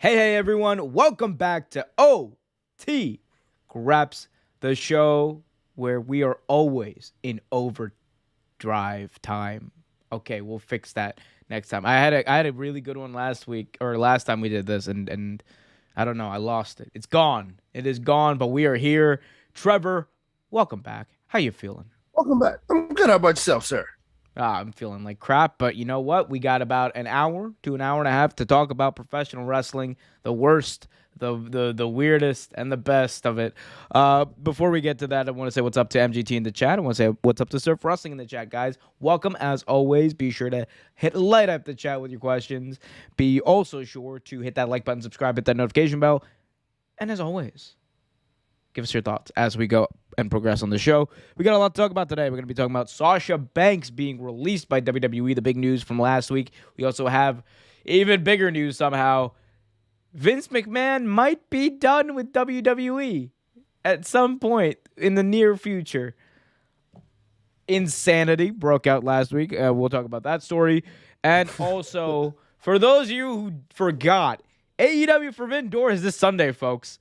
Hey, everyone. Welcome back to OT Graps, the show where we are always in overdrive time. Okay, we'll fix that next time. I had a really good one last week, or last time we did this, and I don't know, I lost it. It's gone. It is gone, but we are here. Trevor, welcome back. How you feeling? Welcome back. I'm good. How about yourself, sir? I'm feeling like crap, but you know what? We got about an hour to an hour and a half to talk about professional wrestling, the worst, the weirdest, and the best of it. Before we get to that, I want to say what's up to MGT in the chat. I want to say what's up to Surf Wrestling in the chat, guys. Welcome as always. Be sure to light up the chat with your questions. Be also sure to hit that like button, subscribe, hit that notification bell, and as always, give us your thoughts as we go and progress on the show. We got a lot to talk about today. We're going to be talking about Sasha Banks being released by WWE, the big news from last week. We also have even bigger news somehow. Vince McMahon might be done with WWE at some point in the near future. Insanity broke out last week. We'll talk about that story. And also, for those of you who forgot, AEW Forbidden Door is this Sunday, folks.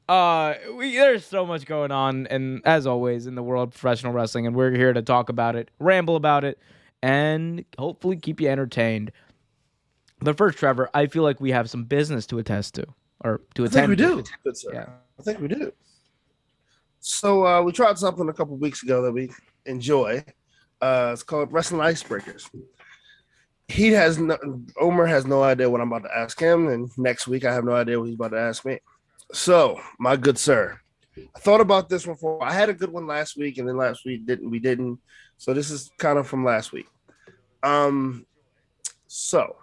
There's so much going on, and as always, in the world of professional wrestling, and we're here to talk about it, ramble about it, and hopefully keep you entertained. But first, Trevor, I feel like we have some business to attest to, or to attend. I think we do. Good, sir. Yeah. I think we do. So we tried something a couple weeks ago that we enjoy. It's called Wrestling Icebreakers. Omer has no idea what I'm about to ask him, and next week I have no idea what he's about to ask me. So, my good sir, I thought about this one before. I had a good one last week, and then last week we didn't. So this is kind of from last week. So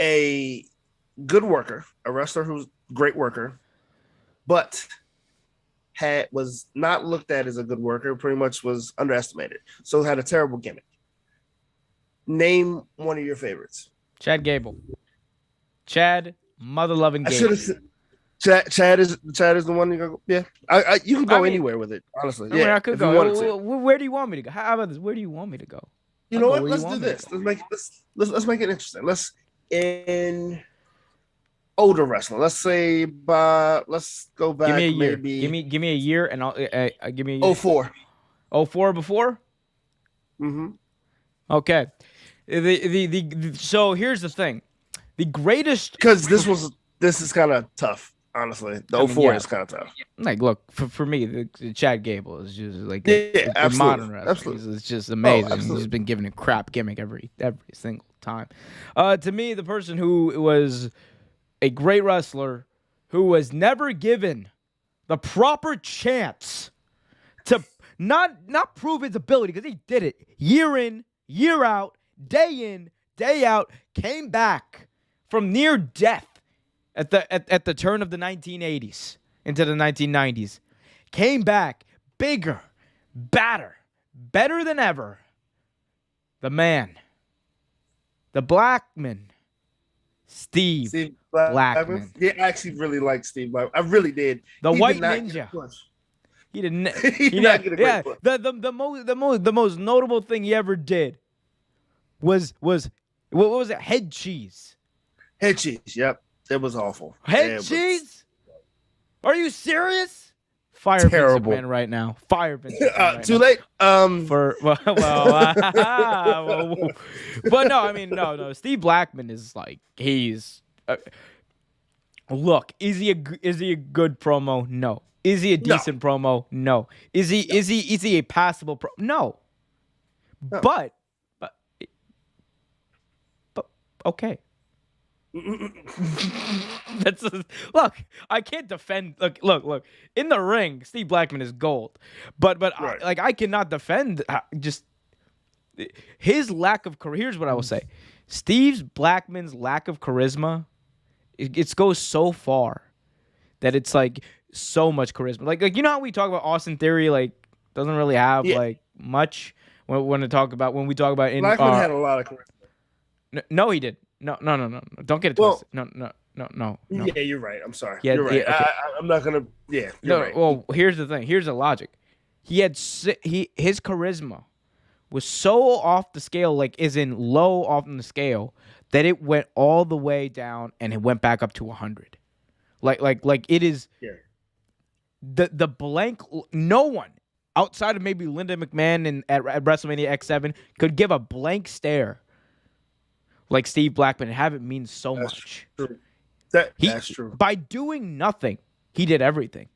a good worker, a wrestler who's a great worker, but was not looked at as a good worker, pretty much was underestimated. So had a terrible gimmick. Name one of your favorites. Chad Gable. Chad, mother-loving Gable. I should have Chad is the one you go. Yeah, you can go anywhere with it. Honestly, yeah, I could go. Where do you want me to go? How about this? Where do you want me to go? You know what? Let's do this. Let's make it interesting. Let's in older wrestling. Let's say let's go back. Give me a year. Maybe Give me a year, and I'll give me a year. 04. 04 before. Mm-hmm. Okay. So here's the thing. The greatest, because this is kind of tough. Honestly, the 04 is kind of tough. Like, look, for me, the Chad Gable is just like a modern wrestler. Absolutely. It's just amazing. He's been given a crap gimmick every single time. To me, the person who was a great wrestler who was never given the proper chance to not prove his ability, because he did it year in, year out, day in, day out, came back from near death at the turn of the 1980s into the 1990s, came back bigger, badder, better than ever. The man, the Blackman, Steve Blackman. Yeah, I actually really liked Steve Blackman. I really did. The White Ninja. He didn't. The most notable thing he ever did was what was it? Head cheese. Head cheese. Yep. It was awful. Head cheese? Are you serious? Fire terrible. Vince McMahon right now. Fire Vince McMahon right too now. late. But no, I mean, no. Steve Blackman is like, he's look. Is he a good promo? No. Is he a decent promo? No. Is he a passable pro? No. But okay. Look, I can't defend. Look. In the ring, Steve Blackman is gold, but right. I cannot defend just his lack of charisma. Here's what I will say: Steve Blackman's lack of charisma, it goes so far that it's like so much charisma. Like you know how we talk about Austin Theory, like doesn't really have like much when we talk about in Blackman had a lot of charisma. No, he did. No. Don't get it twisted. No. Yeah, you're right. I'm sorry. Yeah, you're right. Okay. I'm not gonna. Yeah. You're right. Well, here's the thing. Here's the logic. His charisma was so off the scale, like is in low off on the scale, that it went all the way down and it went back up to 100. Like it is the blank. No one outside of maybe Linda McMahon and at WrestleMania X7 could give a blank stare like Steve Blackman and have it mean so much. True. That's true. By doing nothing, he did everything.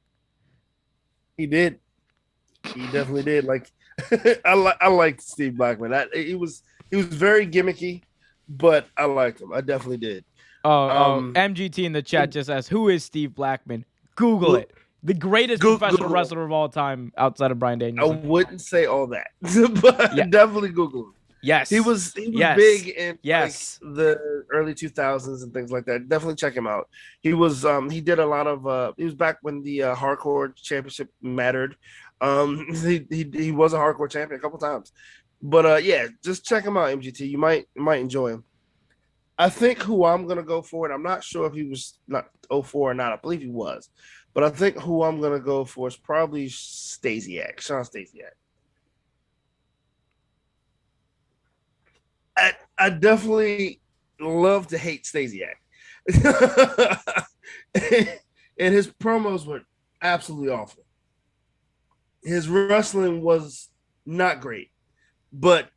He did. He definitely did. Like I like Steve Blackman. He was very gimmicky, but I liked him. I definitely did. MGT in the chat just asked, "Who is Steve Blackman?" Google it. The greatest professional wrestler of all time outside of Bryan Danielson. I wouldn't say all that, but definitely Google him. Yes, he was big in like the early 2000s and things like that. Definitely check him out. He was he did a lot of he was back when the hardcore championship mattered. He was a hardcore champion a couple times, but yeah, just check him out. MGT, you might enjoy him. I think who I'm gonna go for, and I'm not sure if he was not 04 or not. I believe he was, but I think who I'm gonna go for is probably Stasiak, Sean Stasiak. I definitely love to hate Stasiak. And his promos were absolutely awful. His wrestling was not great, but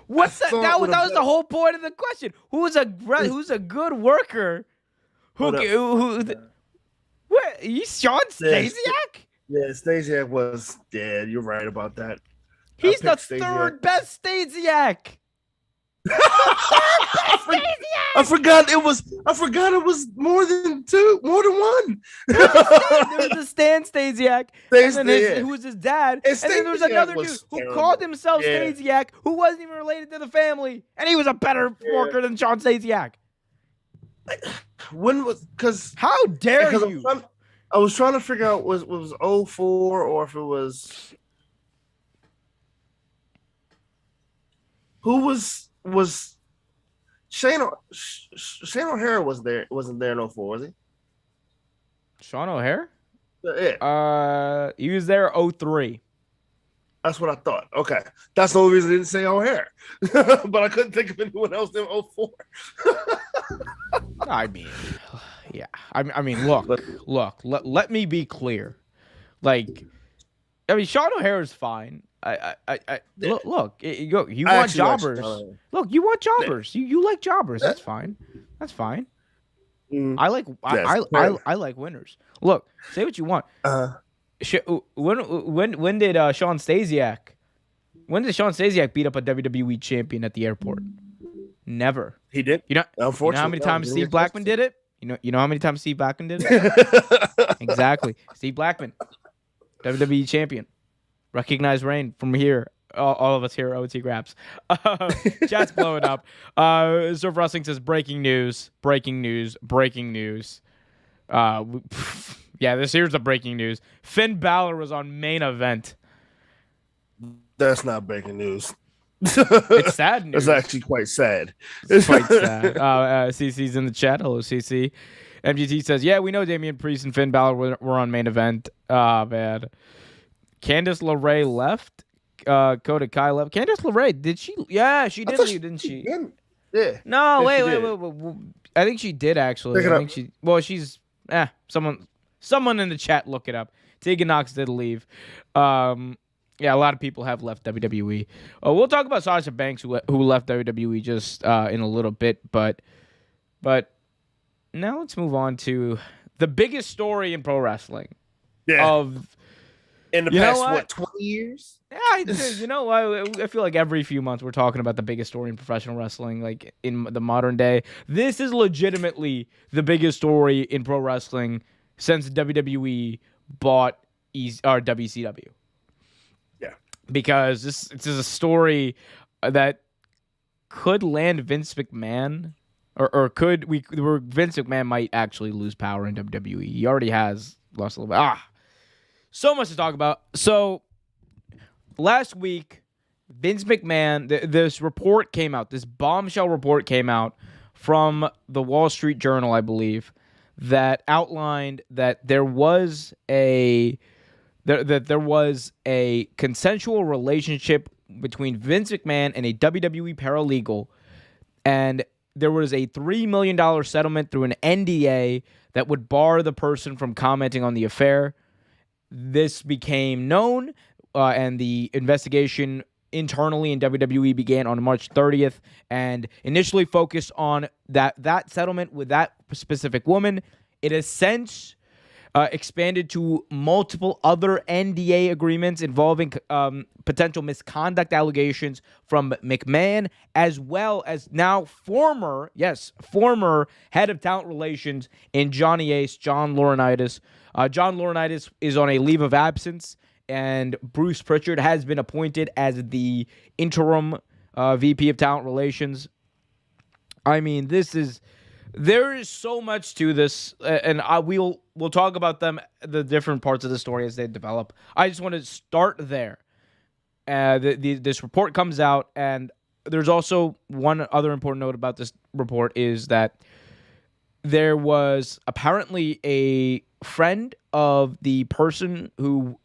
that was the whole point of the question. Who's a good worker? What? He's Sean Stasiak? Yeah, Stasiak was dead. You're right about that. He's the third best Stasiak. I forgot it was more than one. There was a Stan Stasiak, who was his dad, and then there was another dude who called himself Stasiak, who wasn't even related to the family, and he was a better worker than Sean Stasiak. How dare you? I was trying to figure out was 04 or if it was who was Shane O'Hara wasn't there in 04, was he? Sean O'Hara? Yeah. He was there 03. That's what I thought. Okay. That's the only reason I didn't say O'Hara. But I couldn't think of anyone else in 04. I mean, yeah. I mean, look. Let me be clear. Like, I mean, Sean O'Hara's fine. Look. You want jobbers. Look, you want jobbers. You like jobbers. That's fine. That's fine. I like winners. Look, say what you want. When did Sean Stasiak? When did Sean Stasiak beat up a WWE champion at the airport? Never. He did. Unfortunately, you know how many times Steve Blackman did it? You know how many times Steve Blackman did it? Exactly. Steve Blackman, WWE champion. Recognized reign from here. All of us here at OT Graps. Chat's blowing up. Surf Wrestling says breaking news. Yeah, here's the breaking news. Finn Balor was on main event. That's not breaking news. It's sad news. It's actually quite sad. It's quite sad. CC's in the chat. Hello, CC. MGT says, yeah, we know Damian Priest and Finn Balor were on main event. Man. Candice LeRae left. Kota Kai left. Candice LeRae, did she? Yeah, she did leave, didn't she? Yeah. No, wait. I think she did, actually. I think she... Well, she's... Someone in the chat, look it up. Tegan Knox did leave. Yeah, a lot of people have left WWE. We'll talk about Sasha Banks, who left WWE just in a little bit, but now let's move on to the biggest story in pro wrestling. Yeah. In the past, 20 years? Yeah, you know what? I feel like every few months we're talking about the biggest story in professional wrestling, like in the modern day. This is legitimately the biggest story in pro wrestling since WWE bought WCW. Yeah. Because this is a story that could land Vince McMahon, or where Vince McMahon might actually lose power in WWE. He already has lost a little bit. So much to talk about. So last week, Vince McMahon, this report came out, this bombshell report came out from the Wall Street Journal, I believe, that outlined that there was a consensual relationship between Vince McMahon and a WWE paralegal, and there was a $3 million settlement through an NDA that would bar the person from commenting on the affair. This became known, and the investigation internally in WWE began on March 30th, and initially focused on that settlement with that specific woman. It has since expanded to multiple other NDA agreements involving potential misconduct allegations from McMahon, as well as now former head of talent relations in Johnny Ace, John Laurinaitis. John Laurinaitis is on a leave of absence, and Bruce Pritchard has been appointed as the interim VP of talent relations. I mean, there is so much to this, and we'll talk about the different parts of the story as they develop. I just want to start there. This report comes out, and there's also one other important note about this report is that there was apparently a friend of the person who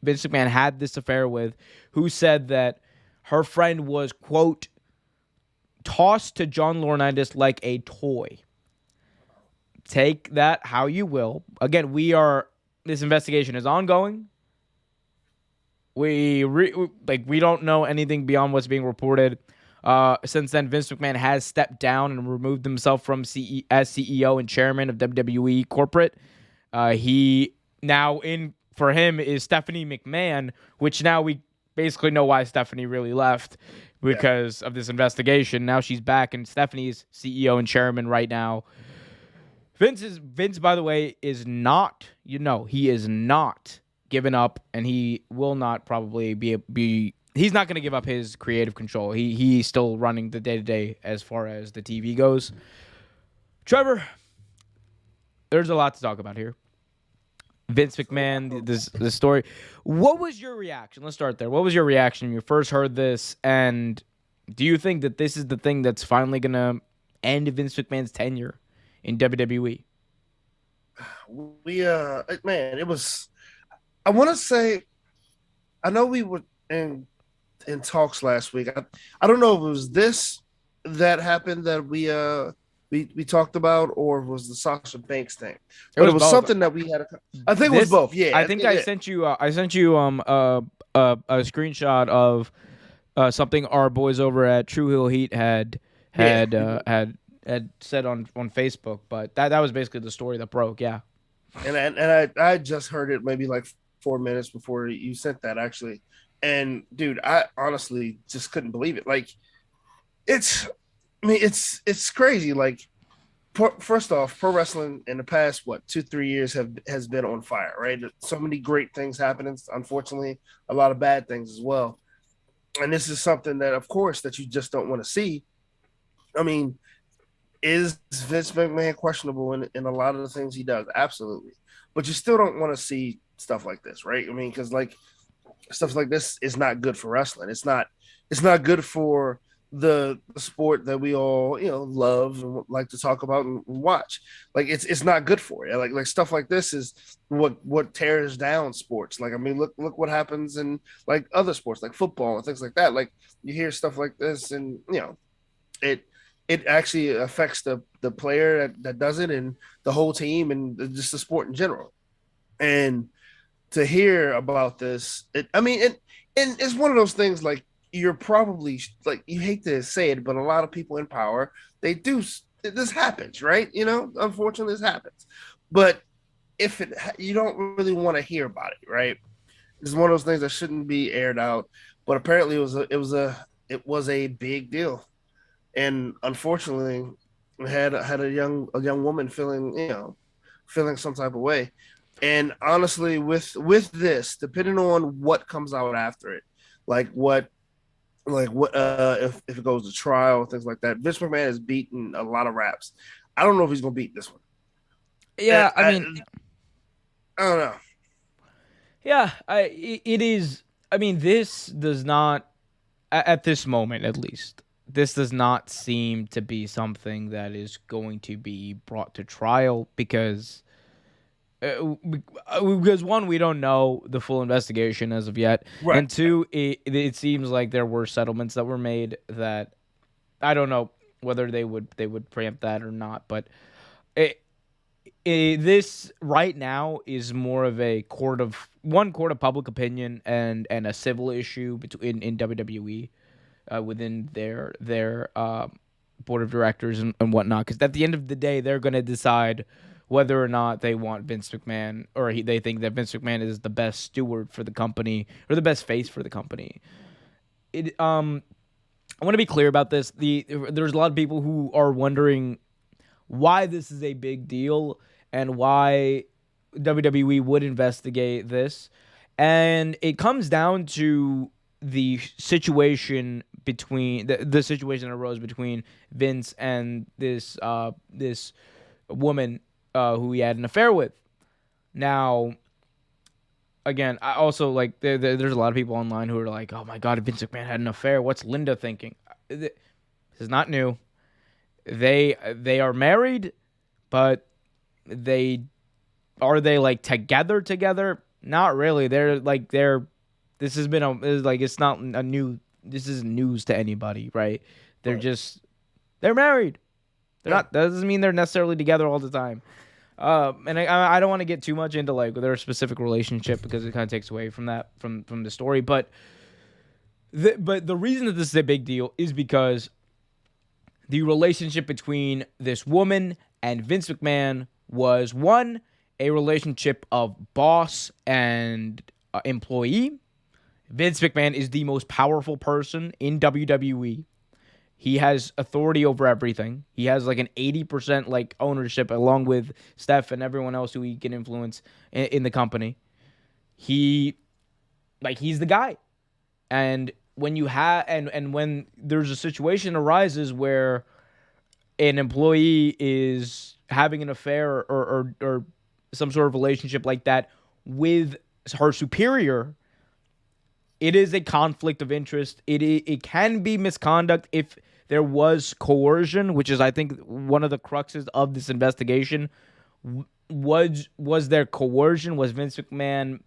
Vince McMahon had this affair with, who said that her friend was, quote, tossed to John Laurinaitis like a toy. Take that how you will. Again, this investigation is ongoing. We don't know anything beyond what's being reported. Since then, Vince McMahon has stepped down and removed himself from as CEO and chairman of WWE corporate. For him is Stephanie McMahon, which now we basically know why Stephanie really left because of this investigation. Now she's back, and Stephanie's CEO and chairman right now. Vince, by the way, is not. He is not given up, and he will not probably be. He's not going to give up his creative control. He's still running the day-to-day as far as the TV goes. Trevor, there's a lot to talk about here. Vince McMahon, this story. What was your reaction? Let's start there. What was your reaction when you first heard this? And do you think that this is the thing that's finally going to end Vince McMahon's tenure in WWE? It was. I want to say, I know we were in talks last week. I don't know if it was this that happened that we talked about, or was the Sasha Banks thing. But it was something that we had. I think it was both. Yeah, I think I sent you. I sent you a screenshot of something our boys over at True Hill Heat had said on Facebook. But that was basically the story that broke. Yeah, and I just heard it maybe like 4 minutes before you sent that actually. And dude, I honestly just couldn't believe it. Like, it's crazy. Like, first off, pro wrestling in the past 2-3 years has been on fire, right? So many great things happening. Unfortunately, a lot of bad things as well. And this is something that, of course, that you just don't want to see. I mean, is Vince McMahon questionable in a lot of the things he does? Absolutely. But you still don't want to see stuff like this, right? I mean, because like stuff like this is not good for wrestling. It's not good for the sport that we all love and like to talk about and watch. Like it's not good for it. Like stuff like this is what tears down sports. Like, I mean, look what happens in like other sports like football and things like that. Like, you hear stuff like this and it actually affects the player that does it and the whole team and just the sport in general. And to hear about this, and it's one of those things, like, you're probably, like, you hate to say it, but a lot of people in power, this happens, right? Unfortunately, this happens. But you don't really want to hear about it, right? It's one of those things that shouldn't be aired out. But apparently it was a big deal. And unfortunately, had a young woman feeling some type of way. And honestly, with this, depending on what comes out after it, if it goes to trial, things like that, Vince McMahon has beaten a lot of raps. I don't know if he's gonna beat this one. Yeah, I don't know. Yeah, it is. I mean, this does not, at this moment at least, this does not seem to be something that is going to be brought to trial because one, we don't know the full investigation as of yet, right. And two, it seems like there were settlements that were made that I don't know. whether they would preempt that or not. But it, this right now is more of a court of public opinion and a civil issue between in WWE, within their board of directors and whatnot. Because at the end of the day, they're going to decide whether or not they want Vince McMahon, or they think that Vince McMahon is the best steward for the company or the best face for the company. I want to be clear about this. There's a lot of people who are wondering why this is a big deal and why WWE would investigate this. And it comes down to the situation the situation that arose between Vince and this woman who he had an affair with. Now, again, I also like there's a lot of people online who are like, "Oh my God, Vince McMahon had an affair. What's Linda thinking?" This is not new. They are married, but they like together? Not really. This has been it's not a new. This isn't news to anybody, right? They're married. They're not. That doesn't mean they're necessarily together all the time. And I don't want to get too much into like their specific relationship because it kind of takes away from that from the story. But the reason that this is a big deal is because the relationship between this woman and Vince McMahon was one, a relationship of boss and employee. Vince McMahon is the most powerful person in WWE. He has authority over everything. He has like an 80% like ownership along with Steph and everyone else who he can influence in the company. He's the guy. And when you have and when there's a situation arises where an employee is having an affair or some sort of relationship like that with her superior, it is a conflict of interest. It can be misconduct if there was coercion, which is, I think, one of the cruxes of this investigation. Was there coercion? Was Vince McMahon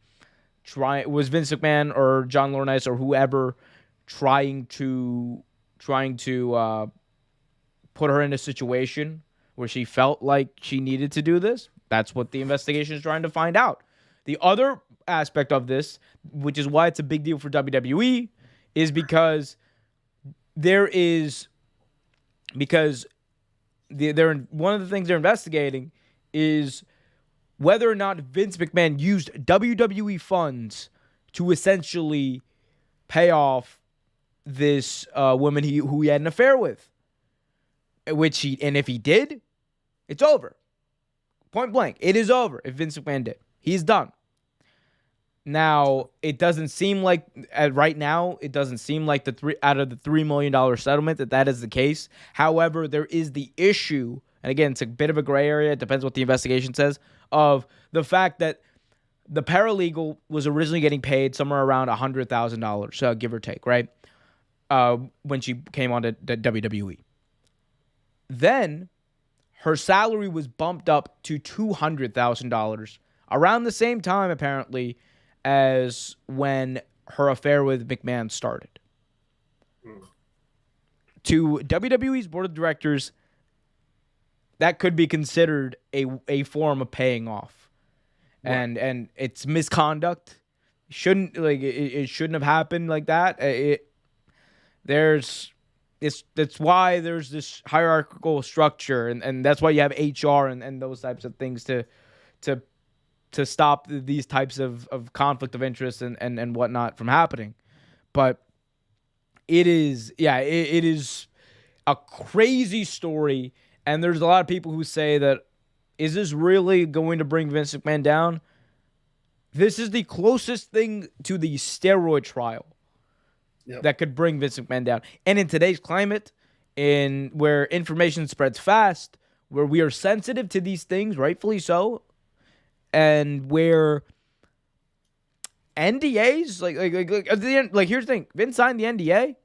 or John Laurinaitis or whoever trying to put her in a situation where she felt like she needed to do this? That's what the investigation is trying to find out. The other aspect of this, which is why it's a big deal for WWE, is because one of the things they're investigating is whether or not Vince McMahon used WWE funds to essentially pay off this woman who he had an affair with. And if he did, it's over. Point blank, it is over if Vince McMahon did. He's done. Now, it doesn't seem like right now, it doesn't seem like out of the $3 million settlement that is the case. However, there is the issue, and again, it's a bit of a gray area. It depends what the investigation says, of the fact that the paralegal was originally getting paid somewhere around $100,000, give or take, right? When she came on to WWE. Then her salary was bumped up to $200,000 around the same time, apparently, as when her affair with McMahon started. To WWE's board of directors, that could be considered a form of paying off. Right. And it's misconduct. It shouldn't have happened like that. That's why there's this hierarchical structure, and that's why you have HR and those types of things to stop these types of conflict of interest and whatnot from happening. But it is a crazy story, and there's a lot of people who say that, is this really going to bring Vince McMahon down? This is the closest thing to the steroid trial that could bring Vince McMahon down. And in today's climate, where information spreads fast, where we are sensitive to these things, rightfully so, and where NDAs, like at the end, like here's the thing, Vince signed the NDA,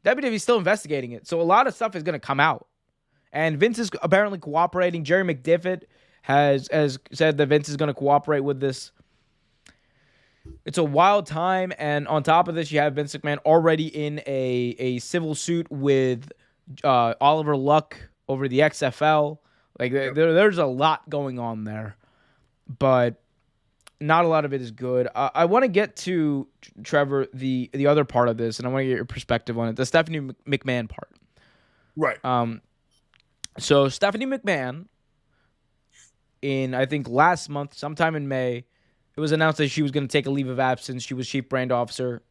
WWE's still investigating it, so a lot of stuff is going to come out, and Vince is apparently cooperating. Jerry McDivitt has said that Vince is going to cooperate with this. It's a wild time, and on top of this, you have Vince McMahon already in a civil suit with Oliver Luck over the XFL. Like Yep. there's a lot going on there, but not a lot of it is good. I want to get to Trevor the other part of this, and I want to get your perspective on it. The Stephanie McMahon part. Right. So Stephanie McMahon, in I think last month, sometime in May, it was announced that she was going to take a leave of absence. She was chief brand officer.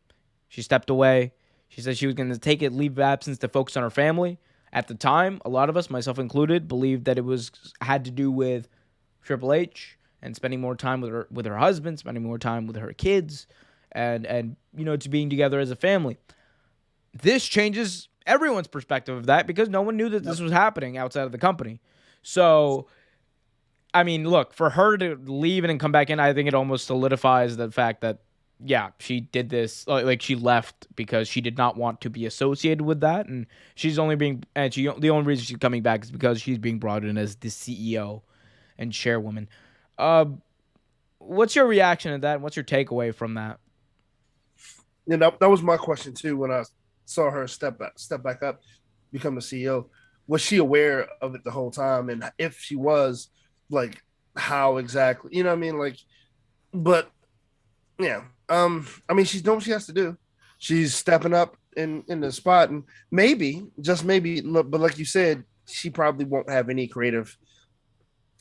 She stepped away. She said she was going to take a leave of absence to focus on her family. At the time, a lot of us, myself included, believed that it was had to do with Triple H and spending more time with her husband, spending more time with her kids, and to being together as a family. This changes everyone's perspective of that because no one knew that this was happening outside of the company. So, I mean, look, for her to leave and then come back in, I think it almost solidifies the fact that, yeah, she did this, like she left because she did not want to be associated with that. And she's only being, and the only reason she's coming back is because she's being brought in as the CEO and chairwoman. What's your reaction to that? And what's your takeaway from that? That was my question too when I saw her step back up, become the CEO. Was she aware of it the whole time? And if she was, like, how exactly? You know what I mean? Like, but yeah. I mean, she's doing what she has to do. She's stepping up in the spot, and maybe, just maybe, but like you said, she probably won't have any creative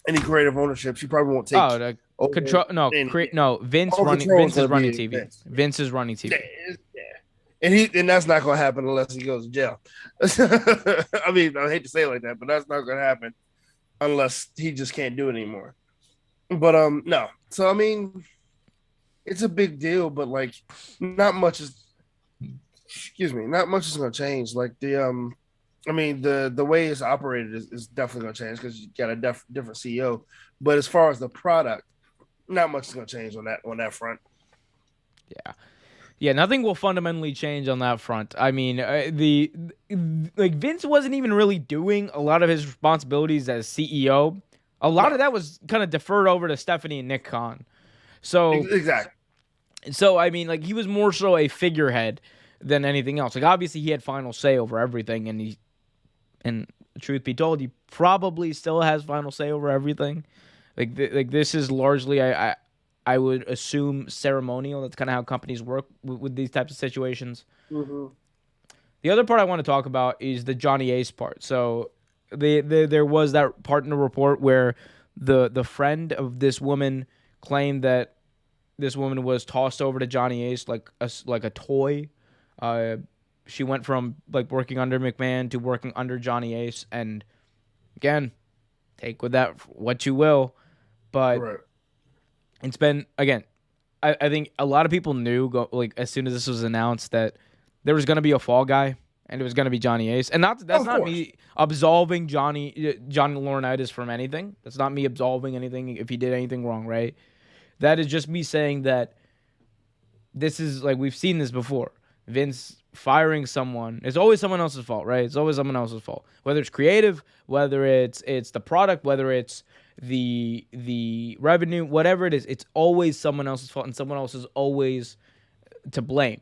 ownership. She probably won't take Oh, the over control. No, any no. all control is Vince is going to running be TV. Vince. Vince is running TV. Yeah. And that's not going to happen unless he goes to jail. I mean, I hate to say it like that, but that's not going to happen unless he just can't do it anymore. But no. So I mean, it's a big deal, but like, not much is. Excuse me, not much is going to change. Like I mean, the way it's operated is definitely going to change because you got a different CEO. But as far as the product, not much is going to change on that front. Yeah. Yeah, nothing will fundamentally change on that front. I mean, the like Vince wasn't even really doing a lot of his responsibilities as CEO. A lot of No, that was kind of deferred over to Stephanie and Nick Khan. So, exactly. I mean, like he was more so a figurehead than anything else. Like obviously he had final say over everything, and truth be told, he probably still has final say over everything. Like this is largely I would assume ceremonial. That's kind of how companies work with these types of situations. Mm-hmm. The other part I want to talk about is the Johnny Ace part. So there was that part in the report where the friend of this woman claimed that this woman was tossed over to Johnny Ace like a toy. She went from like working under McMahon to working under Johnny Ace, and again, take with that what you will, but Right. it's been again. I think a lot of people knew like as soon as this was announced that there was going to be a fall guy and it was going to be Johnny Ace, and that's Of not course. me absolving Johnny Laurinaitis from anything. That's not me absolving anything if he did anything wrong, right? That is just me saying that this is like we've seen this before. Vince firing someone, it's always someone else's fault, right? It's always someone else's fault. Whether it's creative, whether it's the product, whether it's the revenue, whatever it is, it's always someone else's fault, and someone else is always to blame.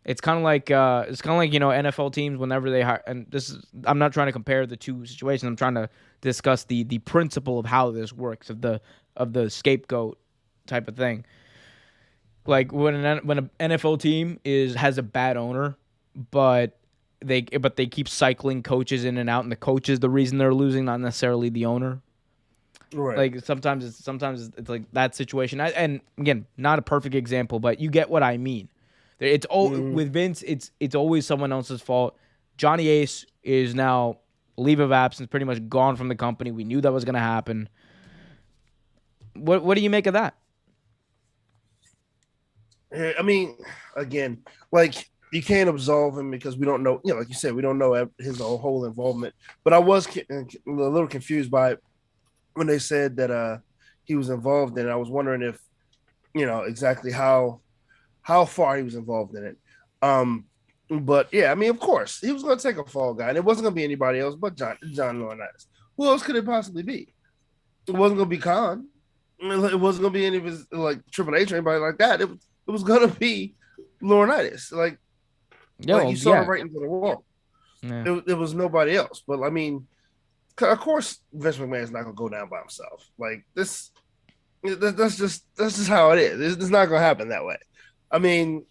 It's kind of like NFL teams whenever they hire, and this is I'm not trying to compare the two situations. I'm trying to discuss the principle of how this works of the scapegoat type of thing. Like when an NFL team has a bad owner, but they keep cycling coaches in and out, and the coach is the reason they're losing, not necessarily the owner. Right. Like sometimes it's like that situation. And again, not a perfect example, but you get what I mean. It's with Vince, it's always someone else's fault. Johnny Ace is now leave of absence, pretty much gone from the company. We knew that was going to happen. What do you make of that? I mean, again, like you can't absolve him because we don't know. Like you said, we don't know his whole involvement. But I was a little confused by it when they said that he was involved in it. I was wondering if exactly how far he was involved in it. But yeah, I mean, of course, he was going to take a fall guy, and it wasn't going to be anybody else but John Laurinaitis. Who else could it possibly be? It wasn't going to be Khan. It wasn't going to be any of his like Triple H or anybody like that. It was going to be Laurinaitis. Like you saw it right into the wall. Yeah. It was nobody else. But I mean, of course, Vince McMahon's not gonna go down by himself. Like this, that's just how it is. It's not gonna happen that way. I mean,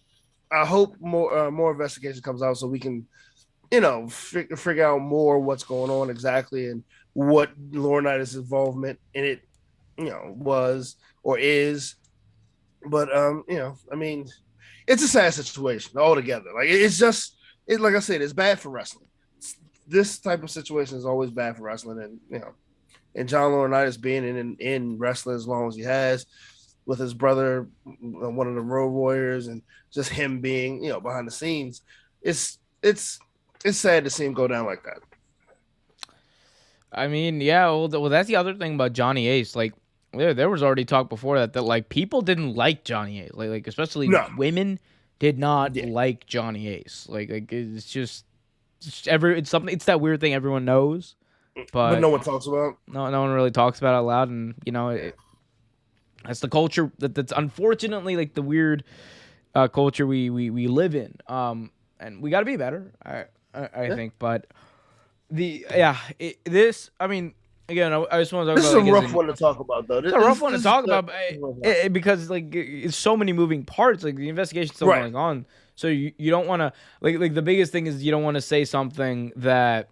I hope more investigation comes out so we can, figure out more what's going on exactly and what Laurinaitis' involvement in it, was or is. But I mean, it's a sad situation altogether. Like it's just it. Like I said, it's bad for wrestling. This type of situation is always bad for wrestling, and and John Laurinaitis being in wrestling as long as he has, with his brother, one of the Road Warriors, and just him being behind the scenes, it's it's sad to see him go down like that. I mean, yeah. Well, that's the other thing about Johnny Ace. Like, there was already talk before that like people didn't like Johnny Ace. Like especially No, women did not yeah, like Johnny Ace. Like it's something. It's that weird thing everyone knows, but but no one talks about. no one really talks about it out loud. And that's the culture that's unfortunately like the weird culture we live in. And we got to be better. I Yeah. think, but this. I mean, again, I just want to talk This is about a like rough one to talk about, though. it's a rough one to talk about because like it's so many moving parts. Like the investigation's still right. going on, so you don't want to like the biggest thing is you don't want to say something that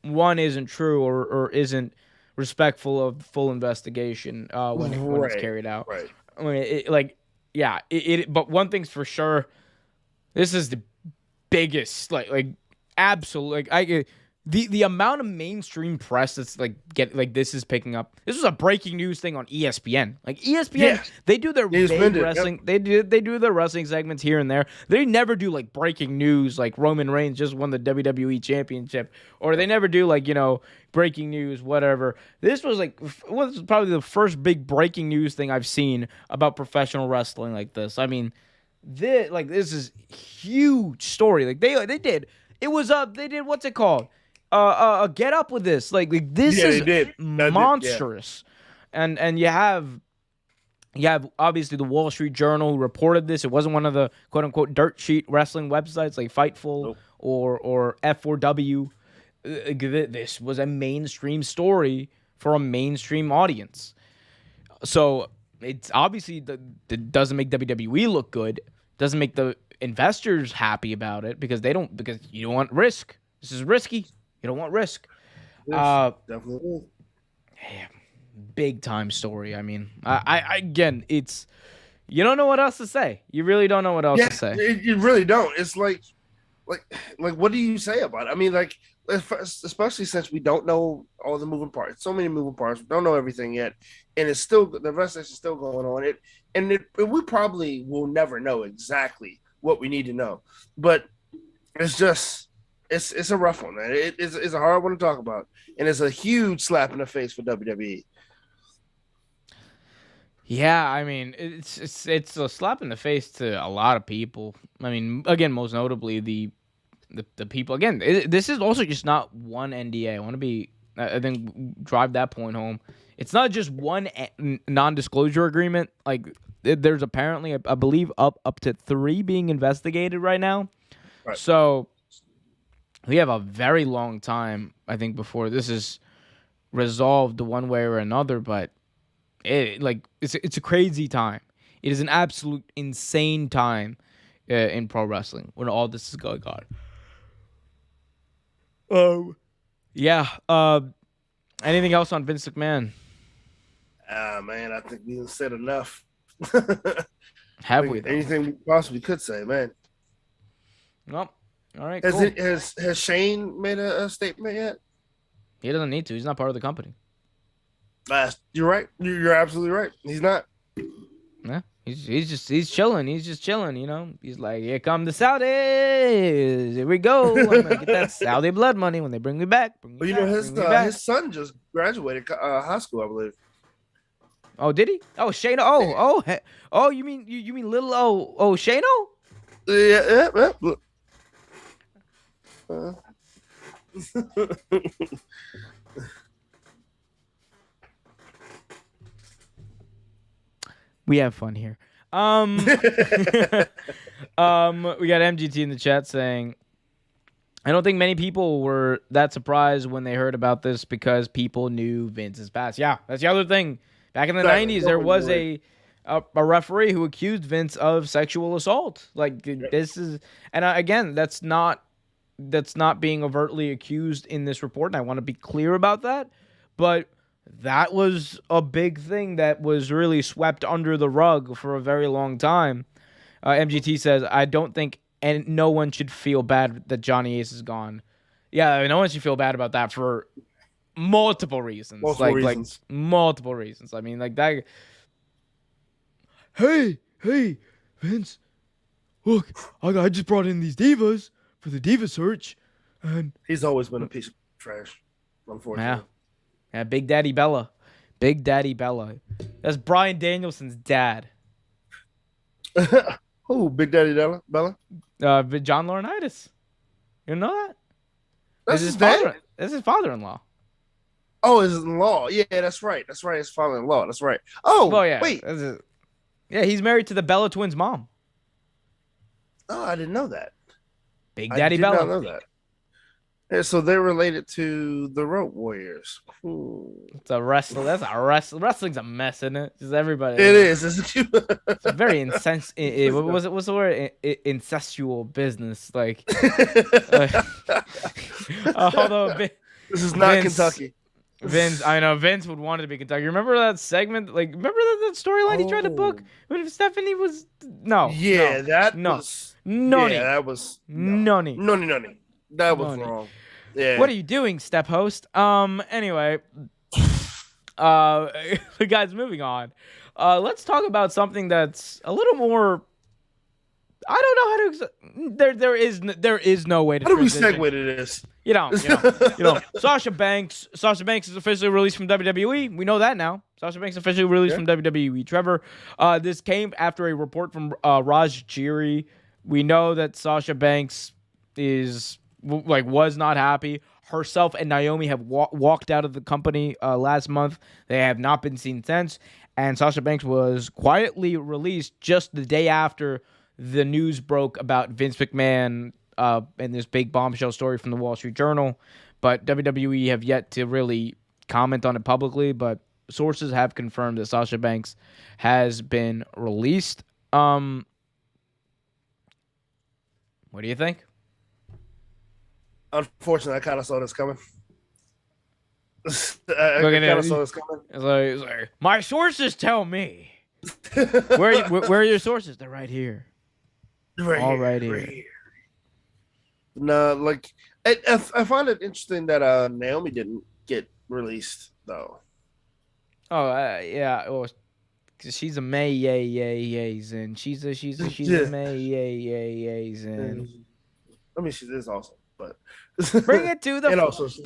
one isn't true or isn't respectful of full investigation when it's Right, carried out. right. I mean, but one thing's for sure, this is the biggest like absolute like the amount of mainstream press that's like this is picking up. This was a breaking news thing on ESPN. Like ESPN, Yeah, they do their he's big been it. wrestling. Yep. They do their wrestling segments here and there. They never do like breaking news like Roman Reigns just won the WWE championship, or they never do like breaking news whatever. This was probably the first big breaking news thing I've seen about professional wrestling like this. I mean, this is huge story. Like they did. It was they did what's it called? Get up with this. Like this Yeah, they is did. That did. Yeah. monstrous. And you have obviously the Wall Street Journal who reported this. It wasn't one of the quote unquote dirt sheet wrestling websites like Fightful Nope. or F4W. This was a mainstream story for a mainstream audience. So it's obviously that doesn't make WWE look good. Doesn't make the investors happy about it because you don't want risk. This is risky. You don't want risk. Yes, definitely. Yeah, big time story. I mean, I again, it's you don't know what else to say. You really don't know what else Yeah, to say. you really don't. It's like, what do you say about it? I mean, like, especially since we don't know all the moving parts. So many moving parts. We don't know everything yet, and it's still the investigation is still going on. We probably will never know exactly what we need to know, but it's just it's a rough one, man. It's a hard one to talk about, and it's a huge slap in the face for WWE. Yeah, I mean, it's a slap in the face to a lot of people. I mean, again, most notably the people. Again, this is also just not one NDA. I want to be, I think, drive that point home. It's not just one non-disclosure agreement. Like, there's apparently, I believe, up to 3 being investigated right now. Right. So we have a very long time, I think, before this is resolved one way or another. But it's a crazy time. It is an absolute insane time in pro wrestling when all this is going on. Yeah. Anything else on Vince McMahon? Man, I think we said enough. Have we though? Anything we possibly could say, man. Nope. All right. Cool. Has Shane made a statement yet? He doesn't need to. He's not part of the company. You're right. You're absolutely right. He's not. Yeah. He's chilling. He's just chilling. He's like, here come the Saudis. Here we go. I'm gonna get that Saudi blood money when they bring me back. His son just graduated high school, I believe. Oh, did he? Oh, Shano. Oh, you mean little Shano? Yeah. We have fun here. We got MGT in the chat saying, I don't think many people were that surprised when they heard about this because people knew Vince's past. Yeah, that's the other thing. Back in the Exactly. 90s, No there one was knew it. a referee who accused Vince of sexual assault. Like Yeah. this is, and again, that's not being overtly accused in this report, and I want to be clear about that. But that was a big thing that was really swept under the rug for a very long time. MGT says, I don't think and no one should feel bad that Johnny Ace is gone. Yeah, I mean, no one should feel bad about that for multiple reasons. Multiple Like reasons. multiple reasons. I mean, like that. Hey, Vince, look, I just brought in these divas for the diva search, and He's always been a piece of trash, yeah, unfortunately. yeah, Big Daddy Bella, That's Bryan Danielson's dad. Who? Big Daddy Bella? John Laurinaitis. You know that? That's his dad? This is his father-in-law. Oh, his in-law. Yeah, that's right. That's right. His father-in-law. That's right. Oh, Well, yeah. wait. Yeah, he's married to the Bella twins' mom. Oh, I didn't know that. Big I Daddy did Bella. not know that. Yeah, so they're related to the Road Warriors. It's a wrestling. That's a wrestling. Wrestling's a mess, isn't it? Just everybody. It is. It's a very what's the word? Incestual business. Like, although this is not Vince, Kentucky. Vince, I know Vince would want it to be Kentucky. Remember that segment? Like, remember that storyline he tried to book when Stephanie was that was nonny. Yeah, that was nonny. That was wrong. Yeah. What are you doing, step host? Anyway, guys, moving on. Let's talk about something that's a little more. I don't know how to. There is no way to. How do we transition. segue to this? You know. Sasha Banks is officially released from WWE. We know that now. Sasha Banks officially released from WWE. Trevor, this came after a report from Raj Giri. We know that Sasha Banks was not happy. Herself and Naomi have walked out of the company last month. They have not been seen since. And Sasha Banks was quietly released just the day after the news broke about Vince McMahon and this big bombshell story from the Wall Street Journal. But WWE have yet to really comment on it publicly. But sources have confirmed that Sasha Banks has been released. What do you think? Unfortunately, I kind of saw this coming. I kind of saw this coming. It's like, my sources tell me. Where are your sources? They're right here. Right here. No, like I find it interesting that Naomi didn't get released though. Oh yeah. Well, she's a May and she's a May and. I mean, she is awesome, but bring it to the. And also, she's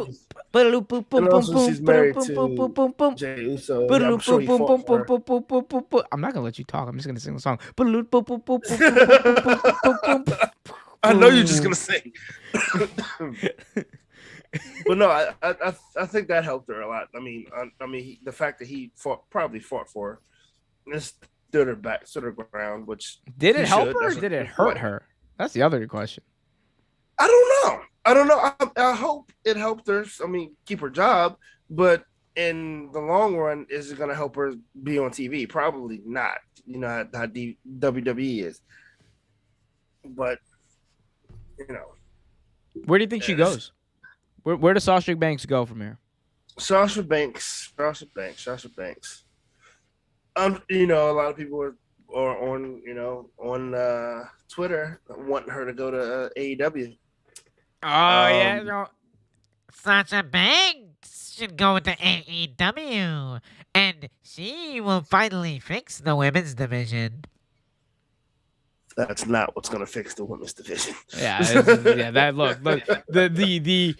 married to Jey Uso. I'm sure he fought for her. I'm not gonna let you talk. I'm just gonna sing the song. I know you're just gonna sing. But no, I think that helped her a lot. I mean, the fact that he probably fought for her, and stood her ground. Which did it help her? Or did it hurt her? That's the other question. I don't know. I hope it helped her. I mean, keep her job, but in the long run, is it going to help her be on TV? Probably not. You know how WWE is. But where do you think she goes? Where does Sasha Banks go from here? Sasha Banks. A lot of people are on Twitter wanting her to go to AEW. Yeah. Sasha Banks should go to AEW, and she will finally fix the women's division. That's not what's gonna fix the women's division. That look. The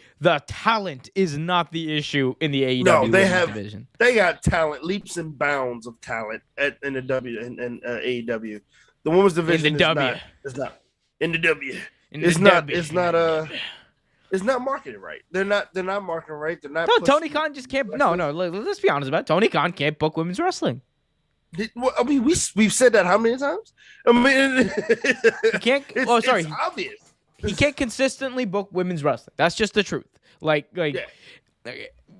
talent is not the issue in the AEW division. They got talent, leaps and bounds of talent in the AEW. The women's division is not in the W. It's not marketed right. They're not marketing right. They're not. No, Tony Khan just can't. No. Let's be honest about it. Tony Khan can't book women's wrestling. I mean, we've said that how many times? I mean, he can't. It's obvious. He can't consistently book women's wrestling. That's just the truth. Yeah.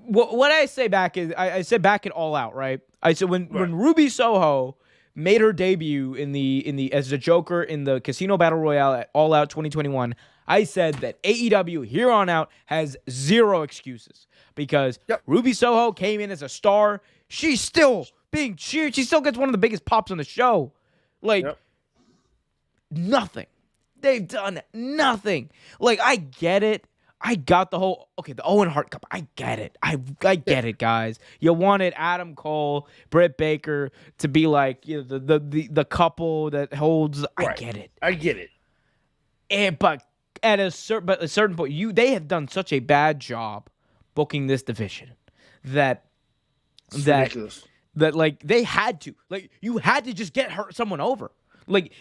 What I say back is I said back at All Out, right? I said when Right. Ruby Soho made her debut in the as a Joker in the Casino Battle Royale at All Out 2021, I said that AEW here on out has zero excuses because Ruby Soho came in as a star. She's still being cheered. She still gets one of the biggest pops on the show. Nothing. They've done nothing. I get it. I got the whole the Owen Hart Cup. I get it. I get it, guys. You wanted Adam Cole, Britt Baker to be the couple that holds. Right. I get it. I get it. But at a certain point, they have done such a bad job booking this division that It's ridiculous. they had to you had to just get someone over.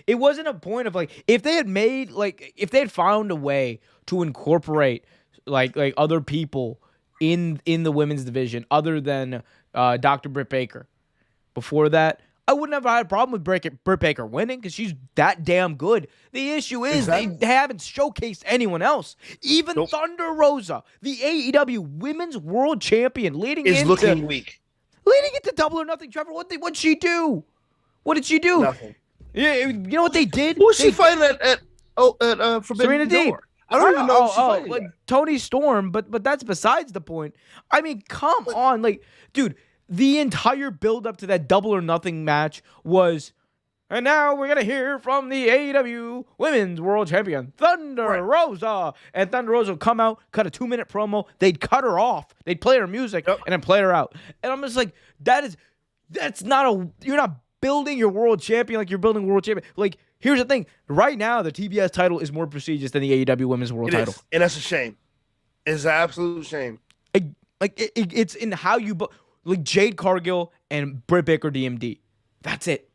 It wasn't a point of if they had found a way to incorporate other people in the women's division other than Dr. Britt Baker. Before that, I wouldn't have had a problem with Britt Baker winning because she's that damn good. The issue is they haven't showcased anyone else. Even Thunder Rosa, the AEW Women's World Champion, Is looking weak. Leading into Double or Nothing. Trevor, what'd she do? What did she do? Nothing. Yeah, you know what they did? Who was she fighting at Forbidden Serena Deeb. Door? I don't even know if she's fighting that. Tony Storm, but that's besides the point. I mean, come on, dude, the entire build up to that Double or Nothing match was, and now we're gonna hear from the AEW Women's World Champion Thunder Rosa, and Thunder Rosa would come out, cut a 2-minute promo, they'd cut her off, they'd play her music, and then play her out, and I'm just like, that's not you're not building your world champion like you're building world champion. Here's the thing. Right now, the TBS title is more prestigious than the AEW Women's World title. And that's a shame. It's an absolute shame. It's in how you book. Jade Cargill and Britt Baker DMD. That's it.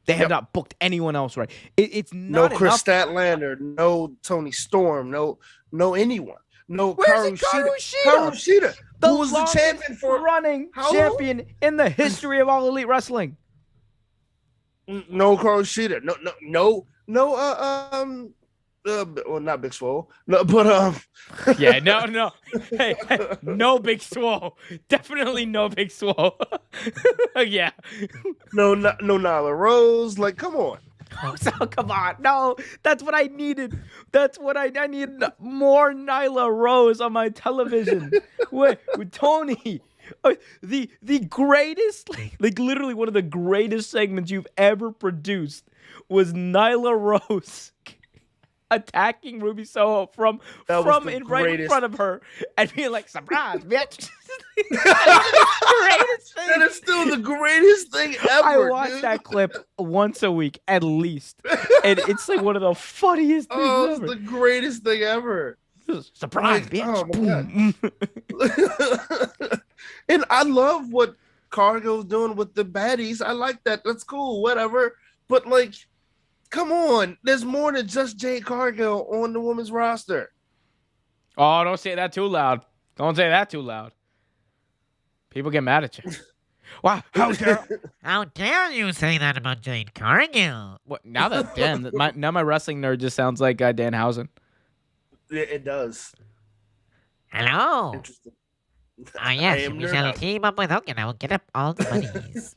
They have not booked anyone else right. It's not no Chris Statlander, no Tony Storm, no anyone. No Where's Karu Shida. The who was the champion for running champion in the history of All Elite Wrestling. No Karu Shida. Well, not Big Swole. No, but yeah, no. Hey, no Big Swole. Definitely no Big Swole. Yeah. No Nyla Rose. Come on. Oh, so come on. No, that's what I needed. That's what I needed. More Nyla Rose on my television. with Tony. The greatest, literally one of the greatest segments you've ever produced was Nyla Rose attacking Ruby Soho from right in front of her and being like, surprise, bitch. That is still the greatest thing ever. I watch that clip once a week at least, and it's one of the funniest things ever. It's the greatest thing ever. Surprise, bitch. Oh my God. And I love what Cargo's doing with the baddies. I like that. That's cool, whatever. But come on. There's more than just Jade Cargill on the women's roster. Oh, don't say that too loud. Don't say that too loud. People get mad at you. Wow, how dare you say that about Jade Cargill? What, now my wrestling nerd just sounds like Danhausen. Yeah, it does. Hello. Interesting. Oh, yes, we shall team up with Hogan. I will get up all the monies.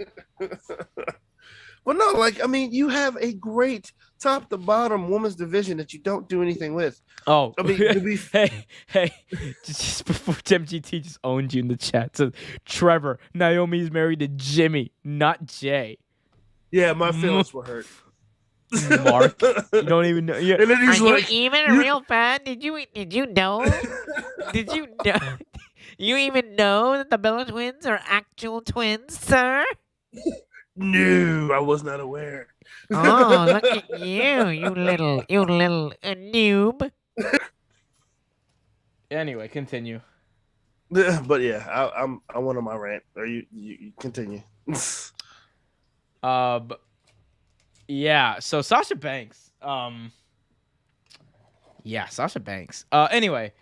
Well, no, you have a great top to bottom women's division that you don't do anything with. Oh, I mean, hey, just before Tim GT just owned you in the chat. So, Trevor, Naomi's married to Jimmy, not Jay. Yeah, my feelings were hurt. Mark, you don't even know. Yeah. And then he's Are you even a real fan? Did you know? Did you know? You even know that the Bella twins are actual twins, sir? No, I was not aware. Oh, look at you little noob. Anyway, continue. But yeah, I went on my rant. Or you continue. Yeah. So Sasha Banks. Sasha Banks. Anyway,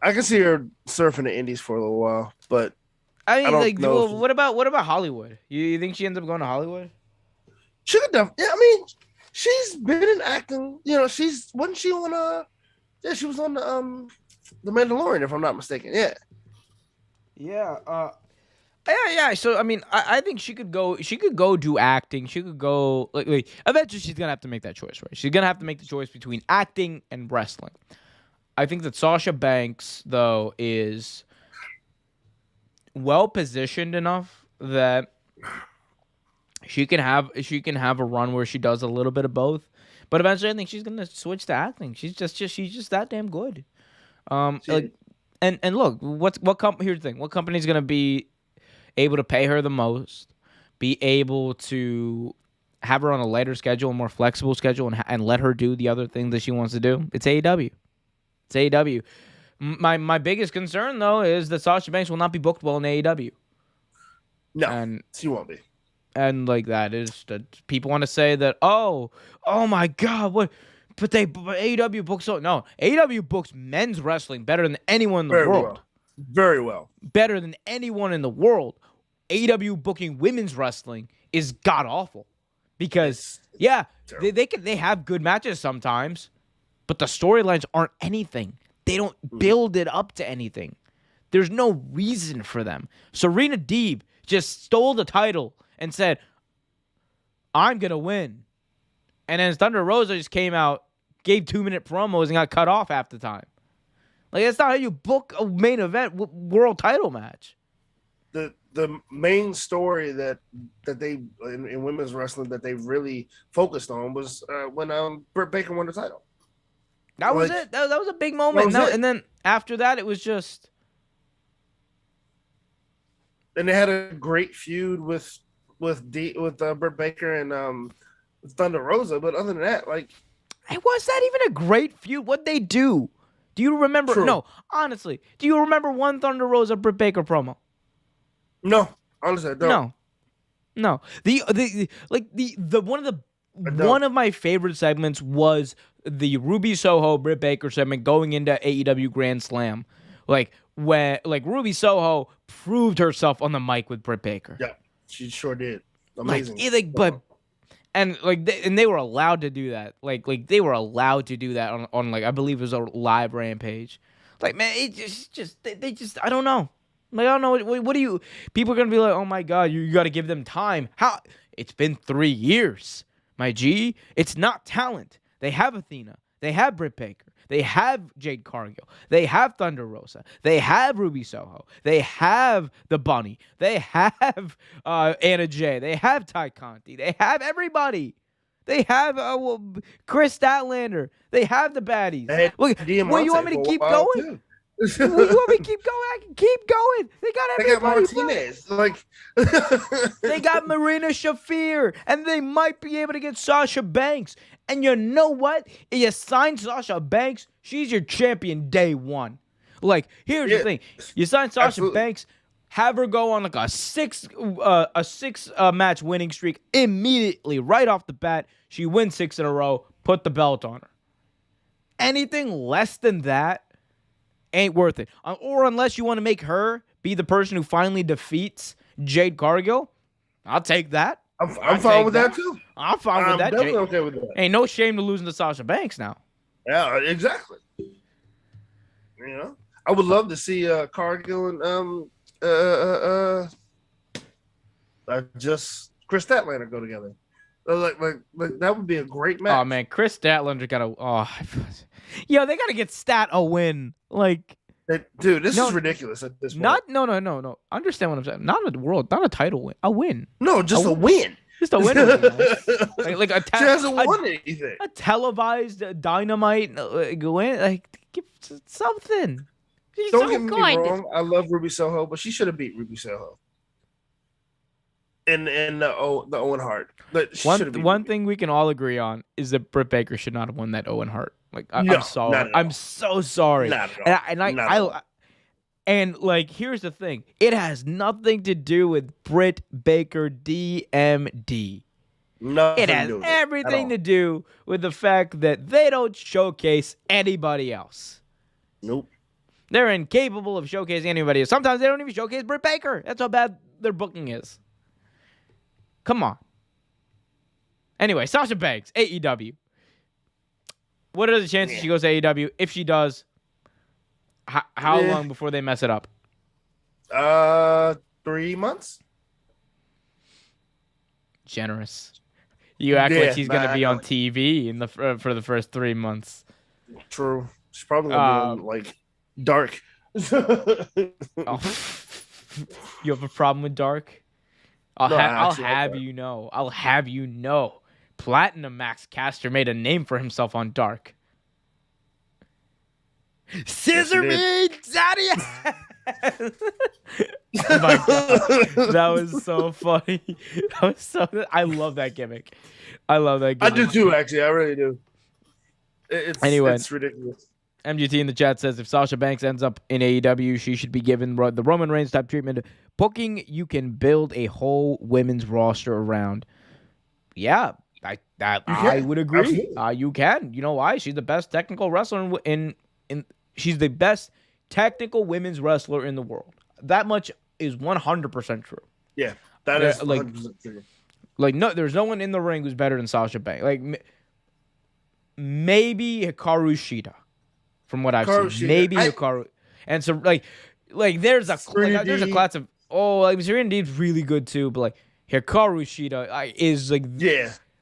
I can see her surfing the Indies for a little while, but I mean, don't know what about Hollywood? You think she ends up going to Hollywood? She could definitely. Yeah, I mean, She's been in acting. You know, wasn't she on yeah, she was on the Mandalorian, if I'm not mistaken. Yeah. Yeah. Yeah. So I mean, I think she could go. She could go do acting. She could go like eventually she's gonna have to make that choice, right? She's gonna have to make the choice between acting and wrestling. I think that Sasha Banks though is well positioned enough that she can have a run where she does a little bit of both. But eventually, I think she's gonna switch to acting. She's just that damn good. Like, and look, here's the thing: what company's gonna be able to pay her the most, be able to have her on a lighter schedule, a more flexible schedule, and let her do the other thing that she wants to do? It's AEW. It's AEW. My biggest concern though is that Sasha Banks will not be booked well in AEW. No, And she won't be. And like that is that people want to say that oh my god what but AEW books no AEW books men's wrestling better than anyone in the world. Well. Very well. Better than anyone in the world. AEW booking women's wrestling is god awful because they have good matches sometimes, but the storylines aren't anything. They don't build it up to anything. There's no reason for them. Serena Deeb just stole the title and said, I'm going to win. And then Thunder Rosa just came out, gave 2-minute promos, and got cut off half the time. Like, that's not how you book a main event world title match. The main story that they, in women's wrestling, that they really focused on was when Britt Baker won the title. That was it. That was a big moment. And then after that, it was just... And they had a great feud with Britt Baker and Thunder Rosa, but other than that, like, it was that even a great feud? What'd they do? Do you remember? True. No, honestly, do you remember one Thunder Rosa Britt Baker promo? No, honestly, I don't. No. One of my favorite segments was the Ruby Soho Britt Baker segment going into AEW Grand Slam, like when Ruby Soho proved herself on the mic with Britt Baker. Yeah, she sure did. Amazing. They were allowed to do that. Like they were allowed to do that on I believe it was a live Rampage. Like, man, it they just I don't know. Like, I don't know. What do you? People are gonna be like, oh my god, you got to give them time. How? It's been 3 years, my G. It's not talent. They have Athena. They have Britt Baker. They have Jade Cargill. They have Thunder Rosa. They have Ruby Soho. They have the Bunny. They have Anna Jay. They have Ty Conti. They have everybody. They have Chris Statlander. They have the baddies. Look, you want me to keep going? You want me to keep going? I can keep going. They got everybody. They got Martinez. They got Marina Shafir, and they might be able to get Sasha Banks. And you know what? If you sign Sasha Banks, she's your champion day one. Like, here's the thing: you sign Sasha Banks, have her go on like a six match winning streak immediately, right off the bat. She wins 6 in a row. Put the belt on her. Anything less than that ain't worth it. Or unless you want to make her be the person who finally defeats Jade Cargill, I'll take that. I'm fine with that too. I'm fine with that. Definitely okay with that. Ain't no shame to losing to Sasha Banks now. Yeah, exactly. You know, I would love to see Cargill and just Chris Statlander go together. Like that would be a great match. Oh man, Chris Statlander got they gotta get Stat a win. Like, dude, this is ridiculous at this point. No. Understand what I'm saying? Not a title win, a win. No, just a win. Just a win. Like she hasn't won anything. A televised Dynamite win, like give something. She's Don't get me wrong. I love Ruby Soho, but she should have beat Ruby Soho. And the Owen Hart. But one thing we can all agree on is that Britt Baker should not have won that Owen Hart. Like, I'm sorry. I'm so sorry. Not at all. And like, here's the thing: it has nothing to do with Britt Baker DMD. It has everything to do with the fact that they don't showcase anybody else. Nope. They're incapable of showcasing anybody else. Sometimes they don't even showcase Britt Baker. That's how bad their booking is. Come on. Anyway, Sasha Banks, AEW. What are the chances she goes to AEW? If she does, how long before they mess it up? 3 months. Generous. You act like she's gonna be on TV in the for the first 3 months. True. She's probably gonna be on, like, Dark. Oh. You have a problem with Dark? I'll have you know. Platinum Max Caster made a name for himself on Dark. Scissor me, daddy! Oh my god, that was so funny. I love that gimmick. I do too, actually. I really do. Anyway, it's ridiculous. MGT in the chat says if Sasha Banks ends up in AEW, she should be given the Roman Reigns type treatment. Booking, you can build a whole women's roster around. Yeah, I would agree. You can. You know why? She's the best technical wrestler in she's the best technical women's wrestler in the world. That much is 100% true. Yeah, that is 100% true. Like, no, there's no one in the ring who's better than Sasha Banks. Like, maybe Hikaru Shida, from what I've seen. Maybe Hikaru. And so, like there's a class of, like, Serena Deeb's really good too, but, like, Hikaru Shida is, like,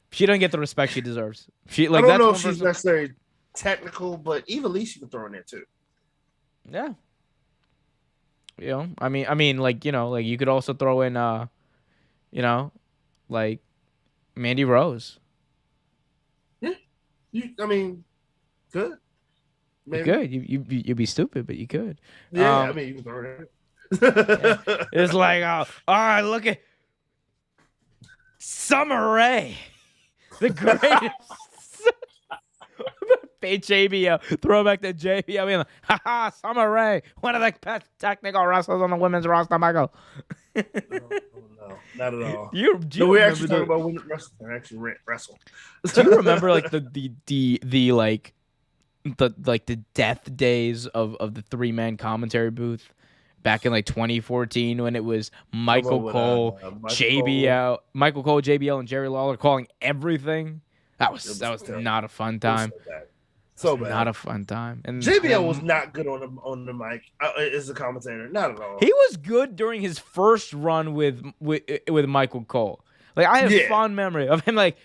she doesn't get the respect she deserves. I don't know if she's necessarily technical, but Eva Lee she can throw in there too. Yeah. You know, I mean, like, you know, like, you could also throw in, you know, like, Mandy Rose. Yeah. Good. Maybe. Good. You'd be stupid, but you could. Yeah, you can throw it in. Yeah. It's like, all right, look at Summer Rae, the greatest. JBL, throwback to JBL, being like, haha, Summer Rae, one of the best technical wrestlers on the women's roster, Michael. No, not at all. We're actually talking about women wrestling. Actually, wrestle. Do you remember, like, the death days of the 3-man commentary booth back in, like, 2014 when it was Michael Cole, JBL, and Jerry Lawler calling everything? That was not a fun time. So bad. Not a fun time. And JBL was not good on the mic as a commentator. Not at all. He was good during his first run with Michael Cole. Like, I have fond memory of him, like,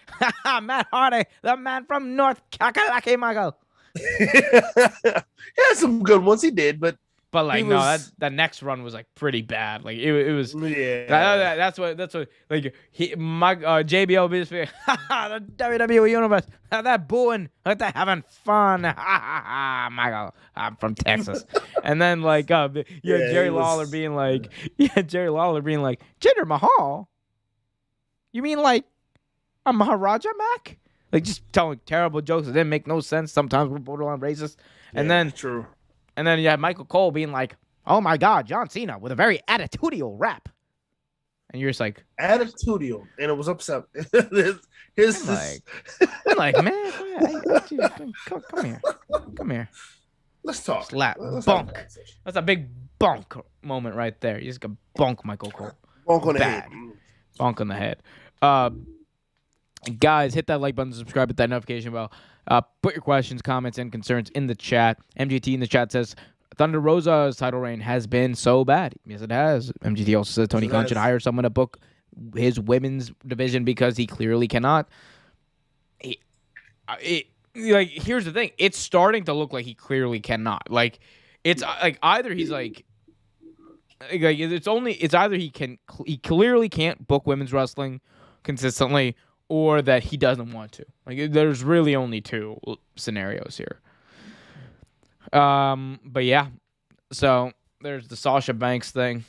Matt Hardy, the man from North Kakalaki, Michael. He had some good ones. He did, but like, that next run was, like, pretty bad. Like, it was. Yeah. That's what. Like, JBL be the WWE universe. That booing, they're having fun. Michael, I'm from Texas. And then, like, Jerry Lawler being like, Jinder Mahal. You mean, like, a Maharaja Mac? Like, just telling terrible jokes that didn't make no sense. Sometimes we're borderline racist. And then true. And then you have Michael Cole being like, oh my God, John Cena with a very attitudinal rap. And you're just like, attitudinal. And it was upset. I'm like, man, come here. Come here. Let's talk. Slap. Bonk. That's a big bonk moment right there. You just got bonk Michael Cole. Bonk on the head. Bonk on the head. Guys, hit that like button, subscribe, hit that notification bell. Put your questions, comments, and concerns in the chat. MGT in the chat says, Thunder Rosa's title reign has been so bad. Yes, it has. MGT also says Tony Khan should hire someone to book his women's division because he clearly cannot. Like, here's the thing. It's starting to look like he clearly cannot. Like, it's like either he's like it's either he clearly can't book women's wrestling consistently, or that he doesn't want to. Like, there's really only two scenarios here. But yeah, so there's the Sasha Banks thing.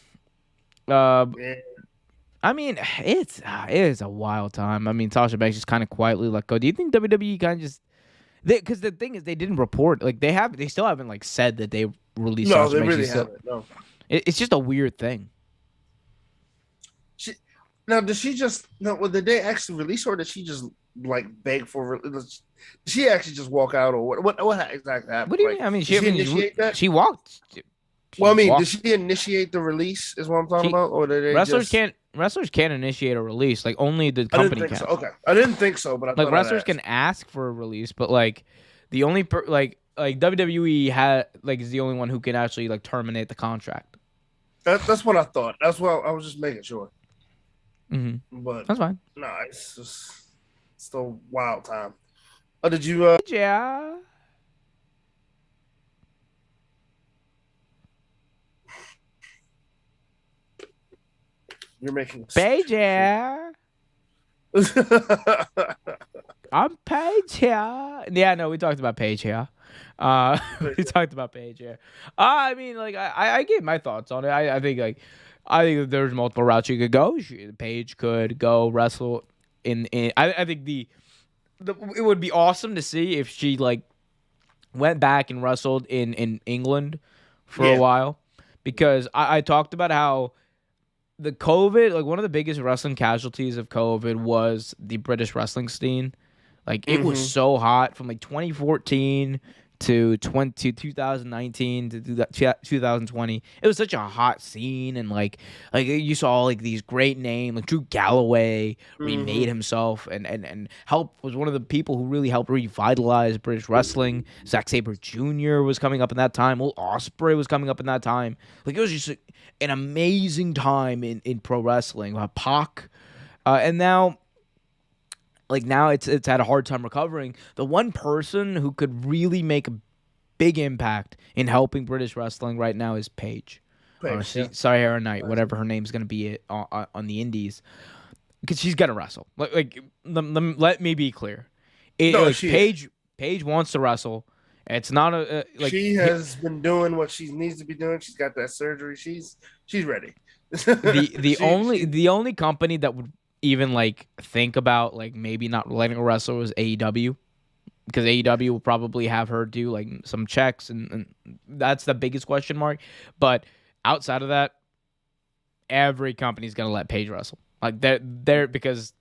I mean, it is a wild time. I mean, Sasha Banks just kind of quietly let go. Do you think WWE kind of just? Because the thing is, they didn't report. Like, they still haven't, like, said that they released. No, Sasha they Banks. really haven't. No, it's just a weird thing. Now, did she just? No, did they actually release her? Or did she just, like, beg for? Did she actually just walk out, or what exactly happened? What do you mean? I mean, she walked. Well, I mean, did walked. she initiate the release? Is what I'm talking She about, or did they wrestlers just? can't initiate a release. Like only the I didn't company think can. so. Okay, I didn't think so, but I Like thought I'd wrestlers ask. can ask for a release, but like the only like WWE had like is the only one who can actually like terminate the contract. That's what I thought. That's what I was just making sure. But That's fine. no, it's just still wild time. Oh, did you? Yeah. You're making. Paige, yeah. I'm Paige here. Yeah, no, we talked about Paige here. We talked about Paige here. I mean, like, I gave my thoughts on it. I think, like, I think there's multiple routes you could go. Paige could go wrestle I think it would be awesome to see if she, like, went back and wrestled in England for a Yeah. while. Because I talked about how the COVID, like one of the biggest wrestling casualties of COVID was the British wrestling scene. Like it was so hot from like 2014 to 2019 to 2020. It was such a hot scene, and like you saw like these great names like Drew Galloway remade himself and was one of the people who really helped revitalize British wrestling. Zack Sabre Jr. was coming up in that time. Will Ospreay was coming up in that time. Like it was just an amazing time in pro wrestling. Pac, and now it's had a hard time recovering. The one person who could really make a big impact in helping British wrestling right now is Paige. Sahara Knight, whatever her name's going to be on the indies. Because she's going to wrestle. Let me be clear. Paige wants to wrestle. It's not she has been doing what she needs to be doing. She's got that surgery. She's ready. The only company that would even like think about like maybe not letting her wrestle was AEW, because AEW will probably have her do like some checks, and that's the biggest question mark. But outside of that, every company's gonna let Paige wrestle. Like they're because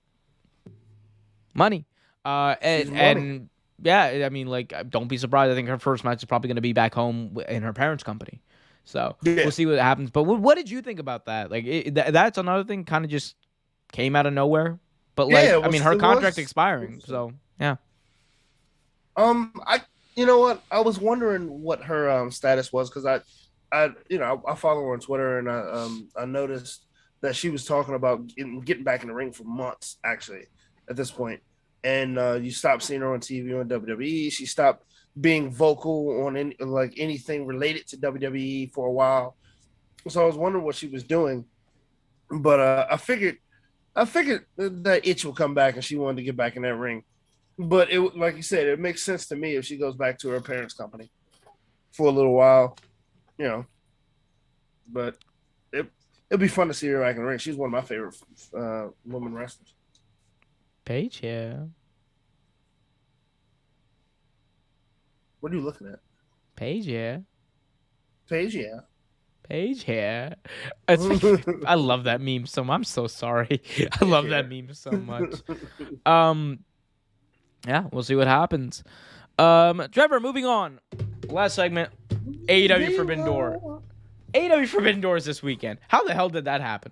money. And yeah, I mean, like, don't be surprised. I think her first match is probably going to be back home in her parents' company. So we'll see what happens. But what did you think about that? Like, that's another thing kind of just came out of nowhere. But, like, I mean, her contract expiring. So, yeah. You know what? I was wondering what her status was, because I follow her on Twitter, and I noticed that she was talking about getting back in the ring for months, actually, at this point. And you stopped seeing her on TV on WWE. She stopped being vocal on anything related to WWE for a while. So I was wondering what she was doing, but I figured that itch will come back, and she wanted to get back in that ring. But it, like you said, it makes sense to me if she goes back to her parents' company for a little while, you know. But it'll be fun to see her back in the ring. She's one of my favorite women wrestlers. Paige, yeah. What are you looking at? Paige, yeah. Paige, yeah. Paige, yeah. I love that meme so much. I'm so sorry. I love that meme so much. Yeah, we'll see what happens. Trevor, moving on. Last segment. AEW Forbidden Door. AEW Forbidden Door is this weekend. How the hell did that happen?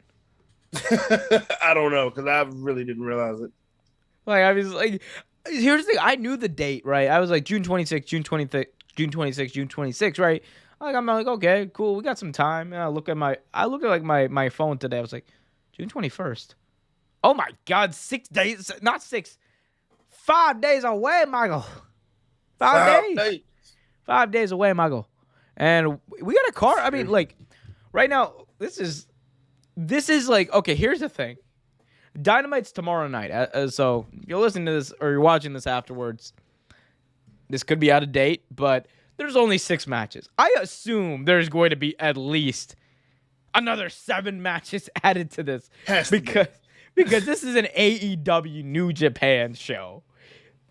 I don't know, because I really didn't realize it. Like, I was like, here's the thing. I knew the date, right? I was like June 26th, June 26th, June 26th, June 26th, right? Like, I'm like, okay, cool. We got some time. And I look at like my phone today. I was like, June 21st. Oh my God, 6 days, not 6, 5 days away, Michael. 5 days. 5 days away, Michael. And we got a car. I mean, like, right now, this is like, okay, here's the thing. Dynamite's tomorrow night. So you're listening to this or you're watching this afterwards. This could be out of date, but there's only 6 matches. I assume there's going to be at least another 7 matches added to this because this is an AEW New Japan show.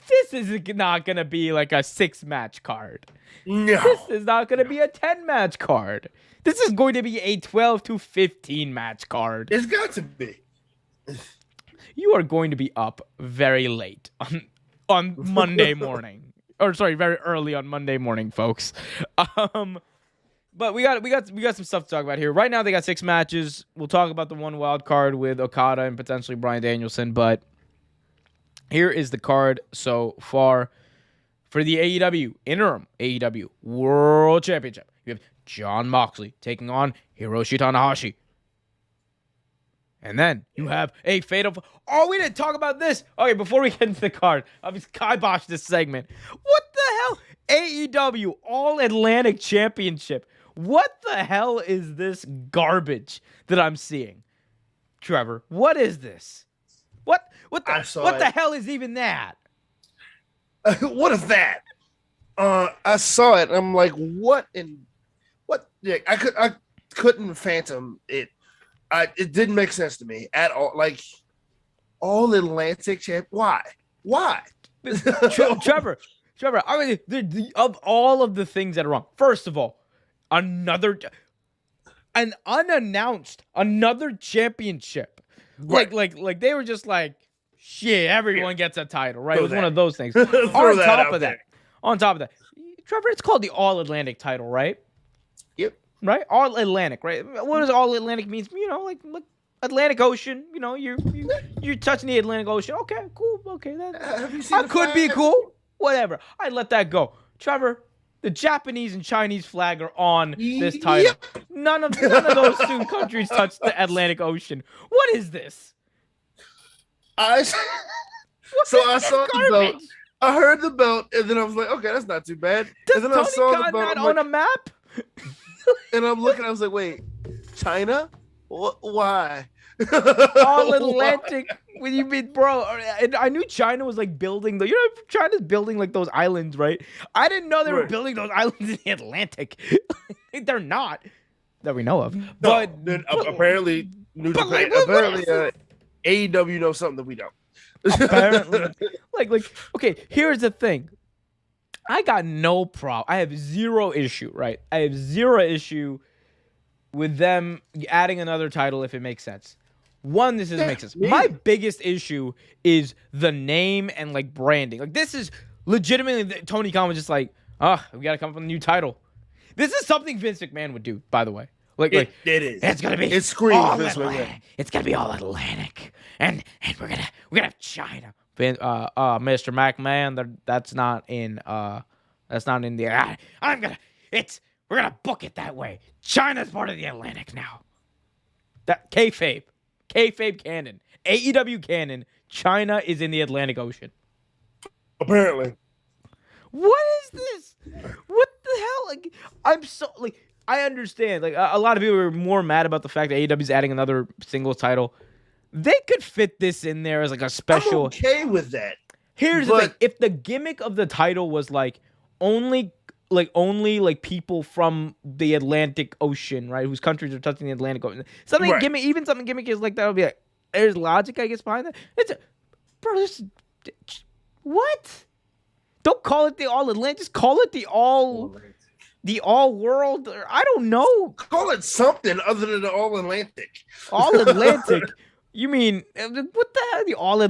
This is not going to be like a 6-match card. No. This is not going to be a 10-match card. This is going to be a 12 to 15-match card. It's got to be. You are going to be up very late on Monday morning. Or sorry, very early on Monday morning, folks. But we got some stuff to talk about here. Right now they got 6 matches. We'll talk about the one wild card with Okada and potentially Bryan Danielson. But here is the card so far for the AEW interim AEW World Championship. You have Jon Moxley taking on Hiroshi Tanahashi. And then you have a fatal. Oh, we didn't talk about this. Okay, before we get into the card, I was kiboshed this segment. What the hell? AEW All Atlantic Championship. What the hell is this garbage that I'm seeing? Trevor, what is this? What the hell is even that? What is that? I saw it. And I'm like, what? Yeah, I couldn't fathom it. It didn't make sense to me at all. Like, All Atlantic champ. Why? Trevor. I mean, of all of the things that are wrong. First of all, an unannounced championship. Right. Like they were just like, shit, everyone gets a title, right? It was one of those things. On top of that, Trevor, it's called the All Atlantic title, right? Yep. Right? All Atlantic, right? What does All Atlantic mean? You know, like Atlantic Ocean. You know, you're touching the Atlantic Ocean. Okay, cool. Okay, that could be cool. Whatever. I let that go. Trevor, the Japanese and Chinese flag are on this title. Yep. None of those 2 countries touch the Atlantic Ocean. What is this? I saw the belt. I heard the belt, and then I was like, okay, that's not too bad. Does and then Tony I saw Khan the belt not on a map? and I'm looking. I was like, wait, China? Why? All Atlantic. What do you mean, bro? I knew China was like building China's building like those islands, right? I didn't know they were building those islands in the Atlantic. They're not that we know of. No, but apparently, New Japan. Apparently, AEW knows something that we don't. Apparently, like okay. Here's the thing. I got no problem. I have zero issue. Right? I have zero issue with them adding another title if it makes sense. One, this doesn't make sense. My biggest issue is the name and like branding. Like this is legitimately Tony Khan was just like, we gotta come up with a new title. This is something Vince McMahon would do, by the way. It is. It's gonna be. It screams Vince McMahon. It's gonna be all Atlantic, and we're gonna have China. Mr. McMahon, that's not in the. We're gonna book it that way. China's part of the Atlantic now. That kayfabe canon, AEW canon. China is in the Atlantic Ocean. Apparently. What is this? What the hell? Like, I'm so like. I understand. Like a lot of people are more mad about the fact that AEW is adding another singles title. They could fit this in there as like a special. I'm okay with that. Here's the thing: if the gimmick of the title was like only people from the Atlantic Ocean, right, whose countries are touching the Atlantic Ocean, something gimmick is like that would be like there's logic, I guess, behind that. What? Don't call it the All Atlantic. Just call it the All World. Or I don't know. Call it something other than the All Atlantic. All Atlantic. You mean what the hell? The All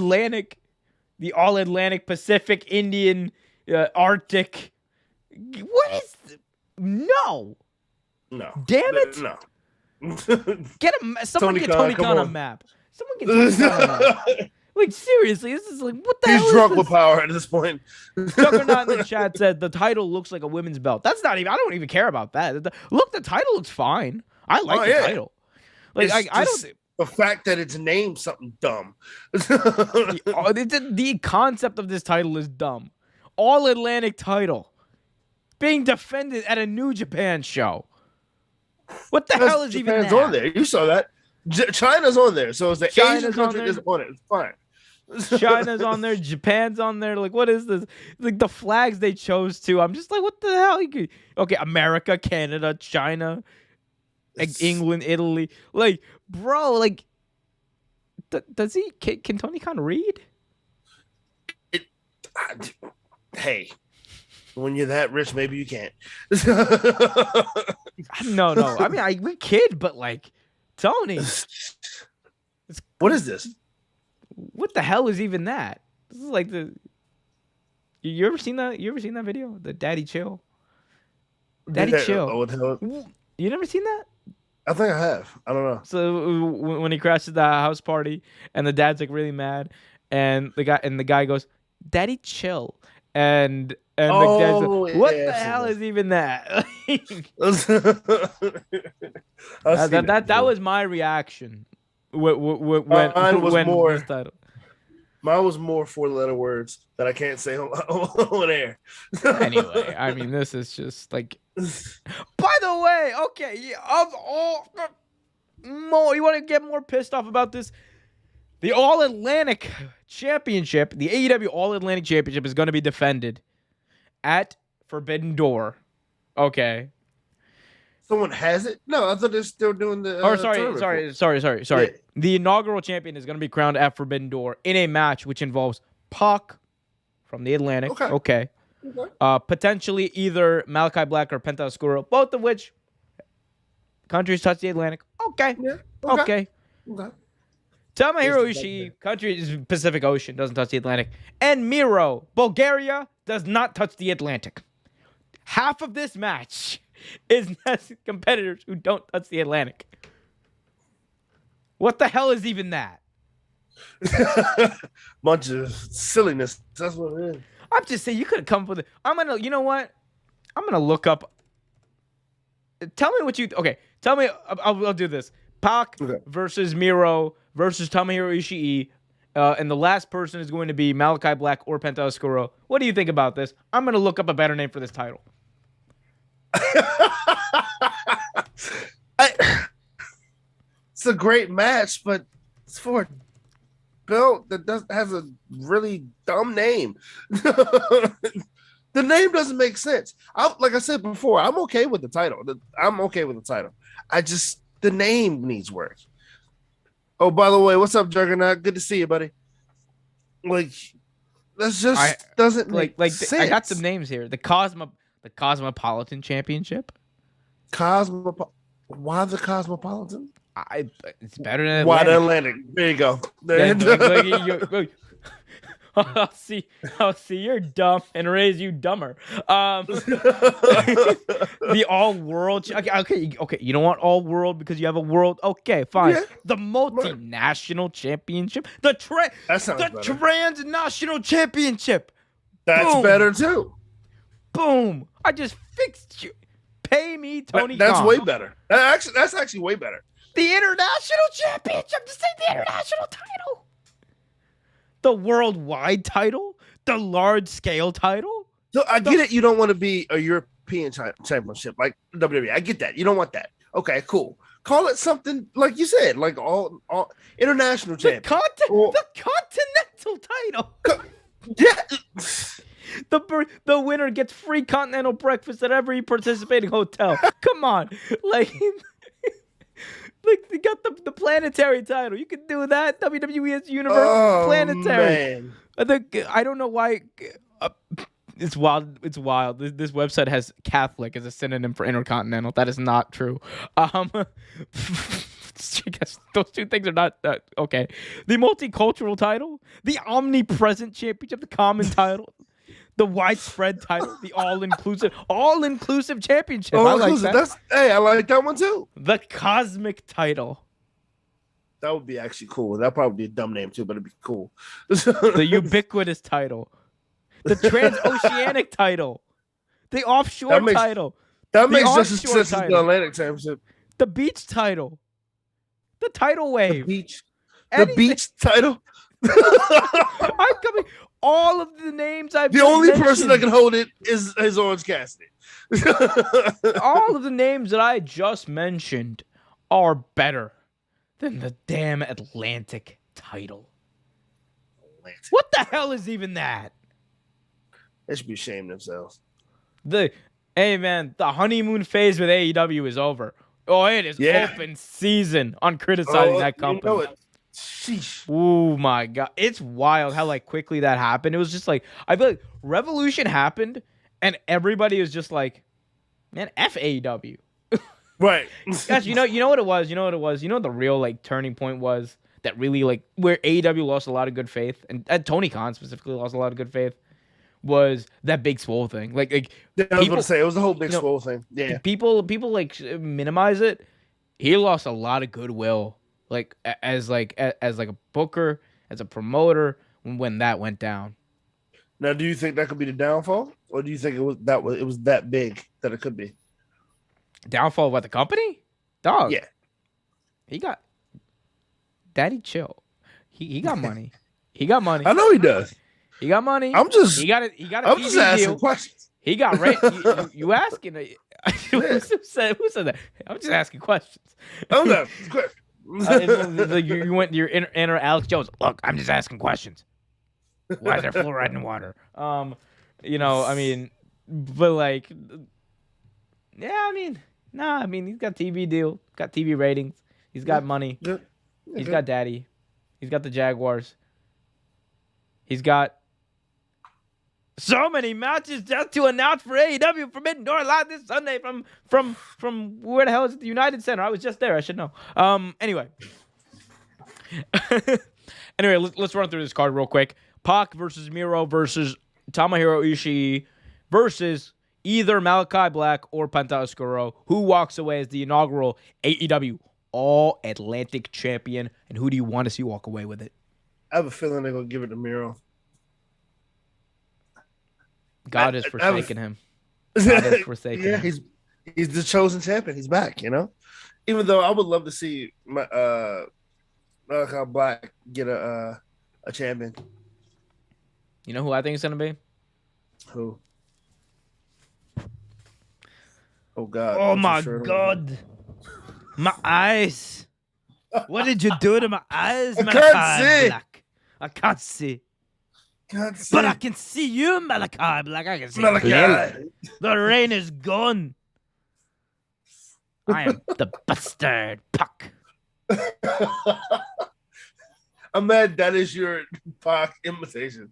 Atlantic, Pacific, Indian, Arctic. What is? No. Damn it. No. Someone get Tony Khan a map. Someone get Tony Khan a map. Like, seriously, this is like, what the hell? He's drunk with power at this point. Juggernaut in the chat said the title looks like a women's belt. That's not even. I don't even care about that. Look, the title looks fine. I like the title. Like, I don't. The fact that it's named something dumb. The concept of this title is dumb. All Atlantic title being defended at a New Japan show. What the hell is even that? On there. You saw that. China's on there, so it's the Asian country is on it. It's fine. China's on there, Japan's on there. Like, what is this? Like the flags they chose to. I'm just like, what the hell? Okay, America, Canada, China, like England, Italy. Like, bro, like, does he? Can Tony Khan read? Hey, when you're that rich, maybe you can't. No. I mean, we kid, but like, Tony. What is this? What the hell is even that? This is like the. You ever seen that? You ever seen that video? The Daddy Chill. Daddy Chill. You never seen that? I think I have. I don't know. So when he crashes the house party and the dad's like really mad, and the guy goes, "Daddy, chill," and the dad's Oh, like, "What yeah, the I've seen hell this. is even that?" I've seen it that before. was my reaction when Mine was when more. this title. Mine was more four-letter words that I can't say on air. Anyway, I mean, this is just like. By the way, okay, yeah, of all more, you want to get more pissed off about this? The All Atlantic Championship, the AEW All Atlantic Championship, is going to be defended at Forbidden Door. Okay. Someone has it? No, I thought they're still doing the. Or sorry. Yeah. The inaugural champion is going to be crowned at Forbidden Door in a match which involves Pac from the Atlantic. Okay. Potentially either Malachi Black or Penta Oscuro, both of which countries touch the Atlantic. Okay. Yeah. Okay. Tomohiro It's the Ishii, country is Pacific Ocean, doesn't touch the Atlantic. And Miro, Bulgaria, does not touch the Atlantic. Half of this match is competitors who don't touch the Atlantic. What the hell is even that? Bunch of silliness. That's what it is. I'm just saying, you could have come up with it. You know what? I'm going to look up. Tell me what you, okay. Tell me, I'll do this. Pac versus Miro versus Tomohiro Ishii. And the last person is going to be Malachi Black or Penta Oscuro. What do you think about this? I'm going to look up a better name for this title. It's a great match, but it's for a belt that has a really dumb name. The name doesn't make sense. Like I said before, I'm okay with the title. The name needs work. Oh, by the way, what's up, Juggernaut? Good to see you, buddy. Like, that's just doesn't make sense. I got some names here. The Cosmopolitan Championship. Why the Cosmopolitan? It's better than Why the Atlantic. Atlantic? There you go. I'll see. You're dumb and raise you dumber. The all world. Okay. You don't want all world because you have a world. Okay, fine. Yeah. The multinational championship. The transnational championship. That's Boom. better too. Boom! I just fixed you. Pay me, Tony. That's Khan. way better. That's actually way better. The international championship. Just say the international title. The worldwide title? The large-scale title? So I get it. You don't want to be a European championship like WWE. I get that. You don't want that. Okay, cool. Call it something like you said, like all international champion. The continental title. Yeah. The winner gets free continental breakfast at every participating hotel. Come on, like they got the planetary title. You can do that. WWE is Universal Planetary. Man. I don't know why. It's wild. It's wild. This website has Catholic as a synonym for intercontinental. That is not true. I guess those two things are not okay. The multicultural title, the omnipresent championship, the common title, the widespread title, the all-inclusive championship. I like that. I like that one too. The cosmic title. That would be actually cool. That'd probably be a dumb name too, but it'd be cool. The ubiquitous title. The transoceanic title. The offshore title. That makes just as sense as the Atlantic Championship. The beach title. The tidal wave. The beach title. I'm coming. All of the names I've The only mentioned, person that can hold it is Orange Cassidy. all of the names that I just mentioned are better than the damn Atlantic title. What the hell is even that? They should be ashamed of themselves. Hey man, the honeymoon phase with AEW is over. Oh, it is open season on criticizing that company. You know it. Sheesh. Oh my god, it's wild how like quickly that happened. It was just like I feel like Revolution happened, and everybody was just like, "Man, F AEW." Right. Gosh, you know what it was. You know what the real like turning point was that really like where AEW lost a lot of good faith, and Tony Khan specifically lost a lot of good faith was that Big Swole thing. Like Yeah, I was people, going to say, it was the whole Big you know, Swole thing. Yeah. people like minimize it. He lost a lot of goodwill, like as a booker, as a promoter when that went down. Now, do you think that could be the downfall? Or do you think it was that big that it could be? Downfall of what, the company? Dog. Yeah. He got Daddy chill. He got money. He got money. I know he does. He got money. I'm just he got a I'm TV just asking deal. questions. He got you asking who said that? I'm just asking questions. I'm not good. You went your inner Alex Jones. Look, I'm just asking questions. Why is there fluoride in water? I mean, but like, yeah, I mean, nah, I mean, he's got TV deal, got TV ratings, he's got money, he's got Daddy, he's got the Jaguars, he's got so many matches just to announce for AEW Forbidden Door live this Sunday from where the hell is it? The United Center. I was just there. I should know. Anyway, let's run through this card real quick. Pac versus Miro versus Tomohiro Ishii versus either Malachi Black or Penta Oscuro. Who walks away as the inaugural AEW All Atlantic Champion, and who do you want to see walk away with it? I have a feeling they're gonna give it to Miro. God has forsaken him. God has forsaken him. He's the chosen champion. He's back, Even though I would love to see Malachi Black get a champion. You know who I think it's gonna be? Who? Oh God! Oh my God! My eyes! What did you do to my eyes, I Malachi can't see. Black? I can't see. Can't see. But I can see you, Malachi Black. I can see Malachi. clearly. The rain is gone. I am the bastard Puck. I'm mad that is your Pac imitation.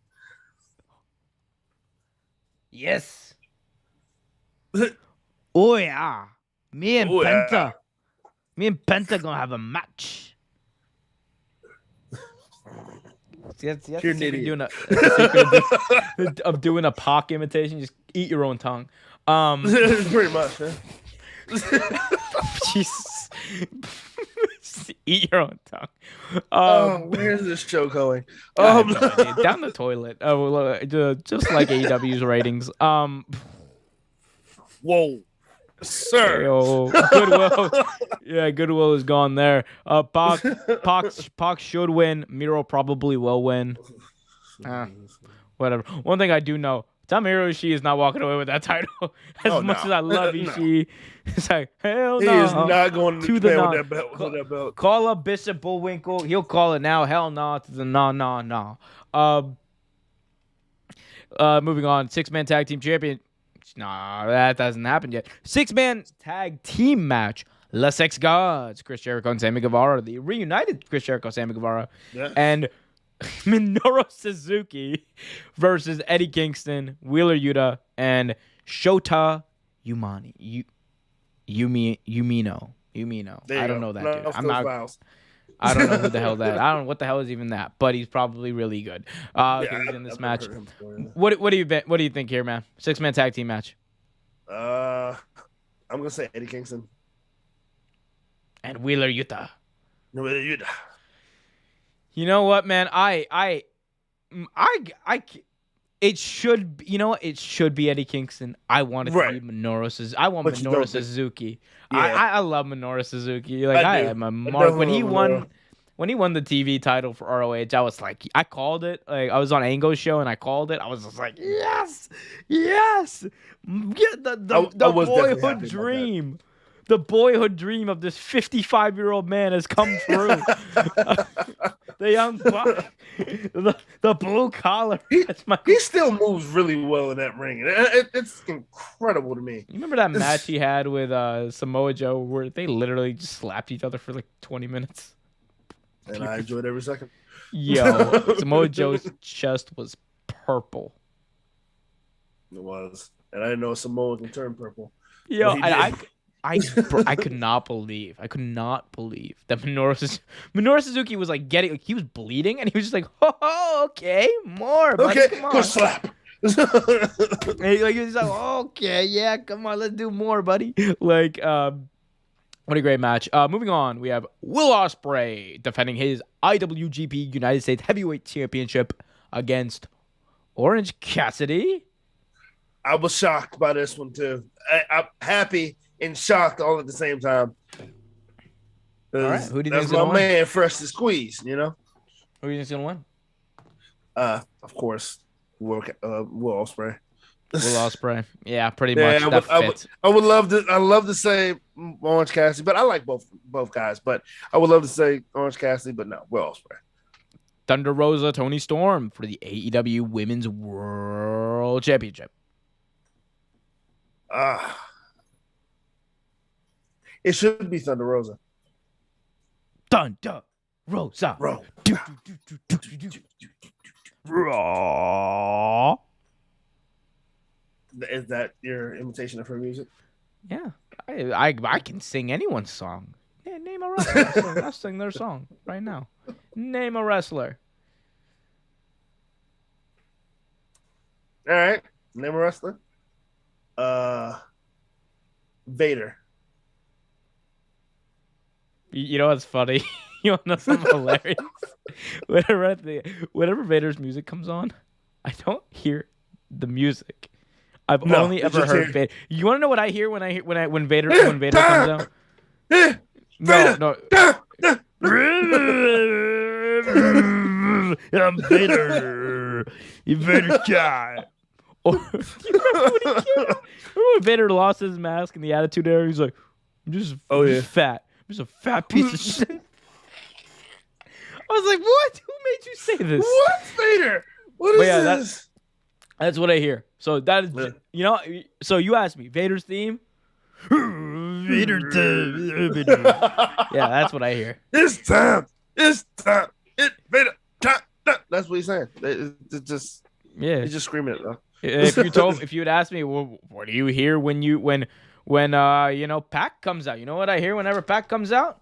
Yes. Oh yeah. Me and Penta gonna have a match. That's You're an idiot. I'm doing a Pac imitation. Just eat your own tongue. Pretty much, man. Jesus. Eat your own tongue. Where's this show going? I have no idea. Down the toilet. Just like AEW's ratings. Whoa, sir. Yo, Goodwill. Yeah, Goodwill is gone there. Pac should win. Miro probably will win. Whatever. One thing I do know, Tomohiro Ishii is not walking away with that title. As much as I love Ishii, it's like, hell no. He is not going to the Japan with that belt. Call up Bishop Bullwinkle. He'll call it now. Hell no to the no. Moving on. 6-man tag team champion. Nah, that hasn't happened yet. 6-man tag team match. La Sex Gods. Chris Jericho and Sammy Guevara. The reunited Chris Jericho, Sammy Guevara. Yeah. And Minoru Suzuki versus Eddie Kingston, Wheeler Yuta, and Shota Umino. I don't know that dude. I'm not. I don't know who the hell that. I don't know what the hell is even that. But he's probably really good. He's in this match. What do you think here, man? 6-man tag team match. I'm gonna say Eddie Kingston and Wheeler Yuta. Wheeler Yuta. You know what, man? It should be, it should be Eddie Kingston. I want it to be Minoru Suzuki. I want Minoru Suzuki. Yeah. I love Minoru Suzuki. Like I am a mark when he won the TV title for ROH. I was like, I called it. Like I was on Ango's show and I called it. I was just like, yes, get the boyhood dream. The boyhood dream of this 55-year-old man has come true. The young buck, the blue collar. He still moves really well in that ring. It's incredible to me. You remember that match he had with Samoa Joe where they literally just slapped each other for like 20 minutes? And I enjoyed every second. Yo, Samoa Joe's chest was purple. It was. And I didn't know Samoa can turn purple. Yo, I could not believe that Minoru Suzuki was like he was bleeding and he was just like, oh, okay, more. Buddy, okay, come on. go slap. Like he's like, okay, yeah, come on, let's do more, buddy. Like, what a great match. Moving on, we have Will Ospreay defending his IWGP United States Heavyweight Championship against Orange Cassidy. I was shocked by this one too. I'm happy and shocked all at the same time. All right, who do you That's think's gonna my man, fresh to squeeze. You know. Who do you think's gonna win? Of course, Will Ospreay. Will Ospreay. Yeah, pretty much. I would love to. I love to say Orange Cassidy, but I like both guys. But I would love to say Orange Cassidy, but no, Will Ospreay. Thunder Rosa, Toni Storm for the AEW Women's World Championship. It should be Thunder Rosa. Thunder Rosa. Raw. Is that your imitation of her music? Yeah, I can sing anyone's song. Yeah, name a wrestler. I'll sing their song right now. Name a wrestler. All right, name a wrestler. Vader. You know what's funny? You want to know something hilarious? Whenever Vader's music comes on, I don't hear the music. I've only ever heard Vader. You want to know what I hear when Vader comes out? No. I'm Vader. You Vader guy. Or remember when Vader lost his mask in the Attitude Era? He's like, I'm just fat. I'm just a fat piece of shit. I was like, what? Who made you say this? What, Vader? What is this? That's what I hear. So that is, so you asked me, Vader's theme? Vader theme. Yeah, that's what I hear. It's time. Vader time. That's what he's saying. It's just he's just screaming it though. If you had asked me, well, what do you hear when Pac comes out? You know what I hear whenever Pac comes out?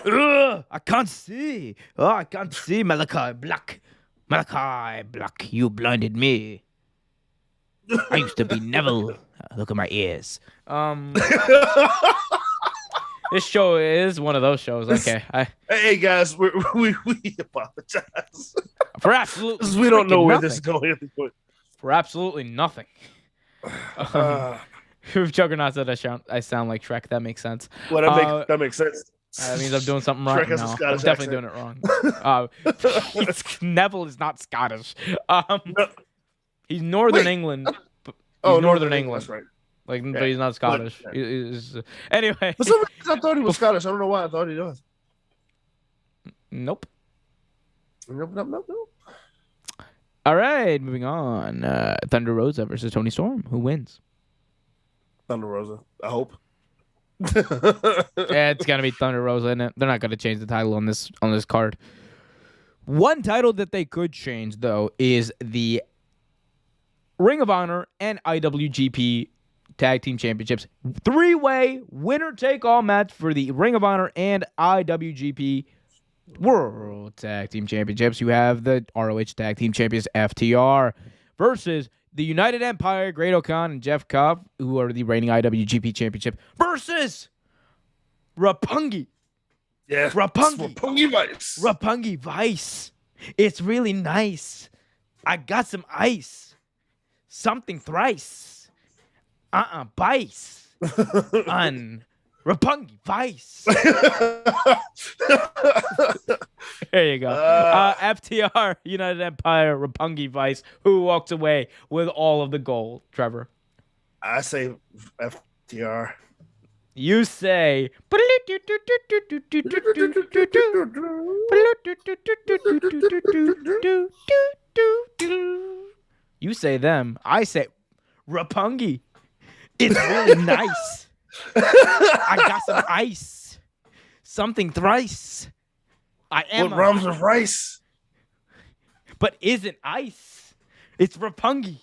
I can't see. Oh, I can't see. Malachi Black, you blinded me. I used to be Neville. Look at my ears. This show is one of those shows. Okay, hey guys, we apologize for absolutely. We don't know where this is going. For absolutely nothing. If Juggernaut said I sound like Shrek, that makes sense. Well, that makes sense. That means I'm doing something wrong. No, I'm definitely doing it wrong. Neville is not Scottish. He's Northern England. He's Northern England. That's right. But he's not Scottish. Anyway. For some reason, I thought he was Scottish. I don't know why I thought he was. Nope. Nope. All right, moving on. Thunder Rosa versus Toni Storm. Who wins? Thunder Rosa. I hope. Yeah, it's gonna be Thunder Rosa, isn't it? They're not gonna change the title on this card. One title that they could change though is the Ring of Honor and IWGP Tag Team Championships 3-way winner take all match for the Ring of Honor and IWGP World Tag Team Championships. You have the ROH Tag Team Champions FTR versus the United Empire, Great O'Khan and Jeff Cobb, who are the reigning IWGP Championship, versus Roppongi. Yeah, Roppongi Vice. Roppongi Vice. It's really nice. I got some ice. Something thrice. Bice. On Roppongi Vice. There you go. FTR, United Empire, Roppongi Vice. Who walks away with all of the gold, Trevor? I say FTR. You say. You say them. I say Roppongi. It's really nice. I got some ice. Something thrice. I am. What rhymes with rice? But isn't ice. It's Roppongi.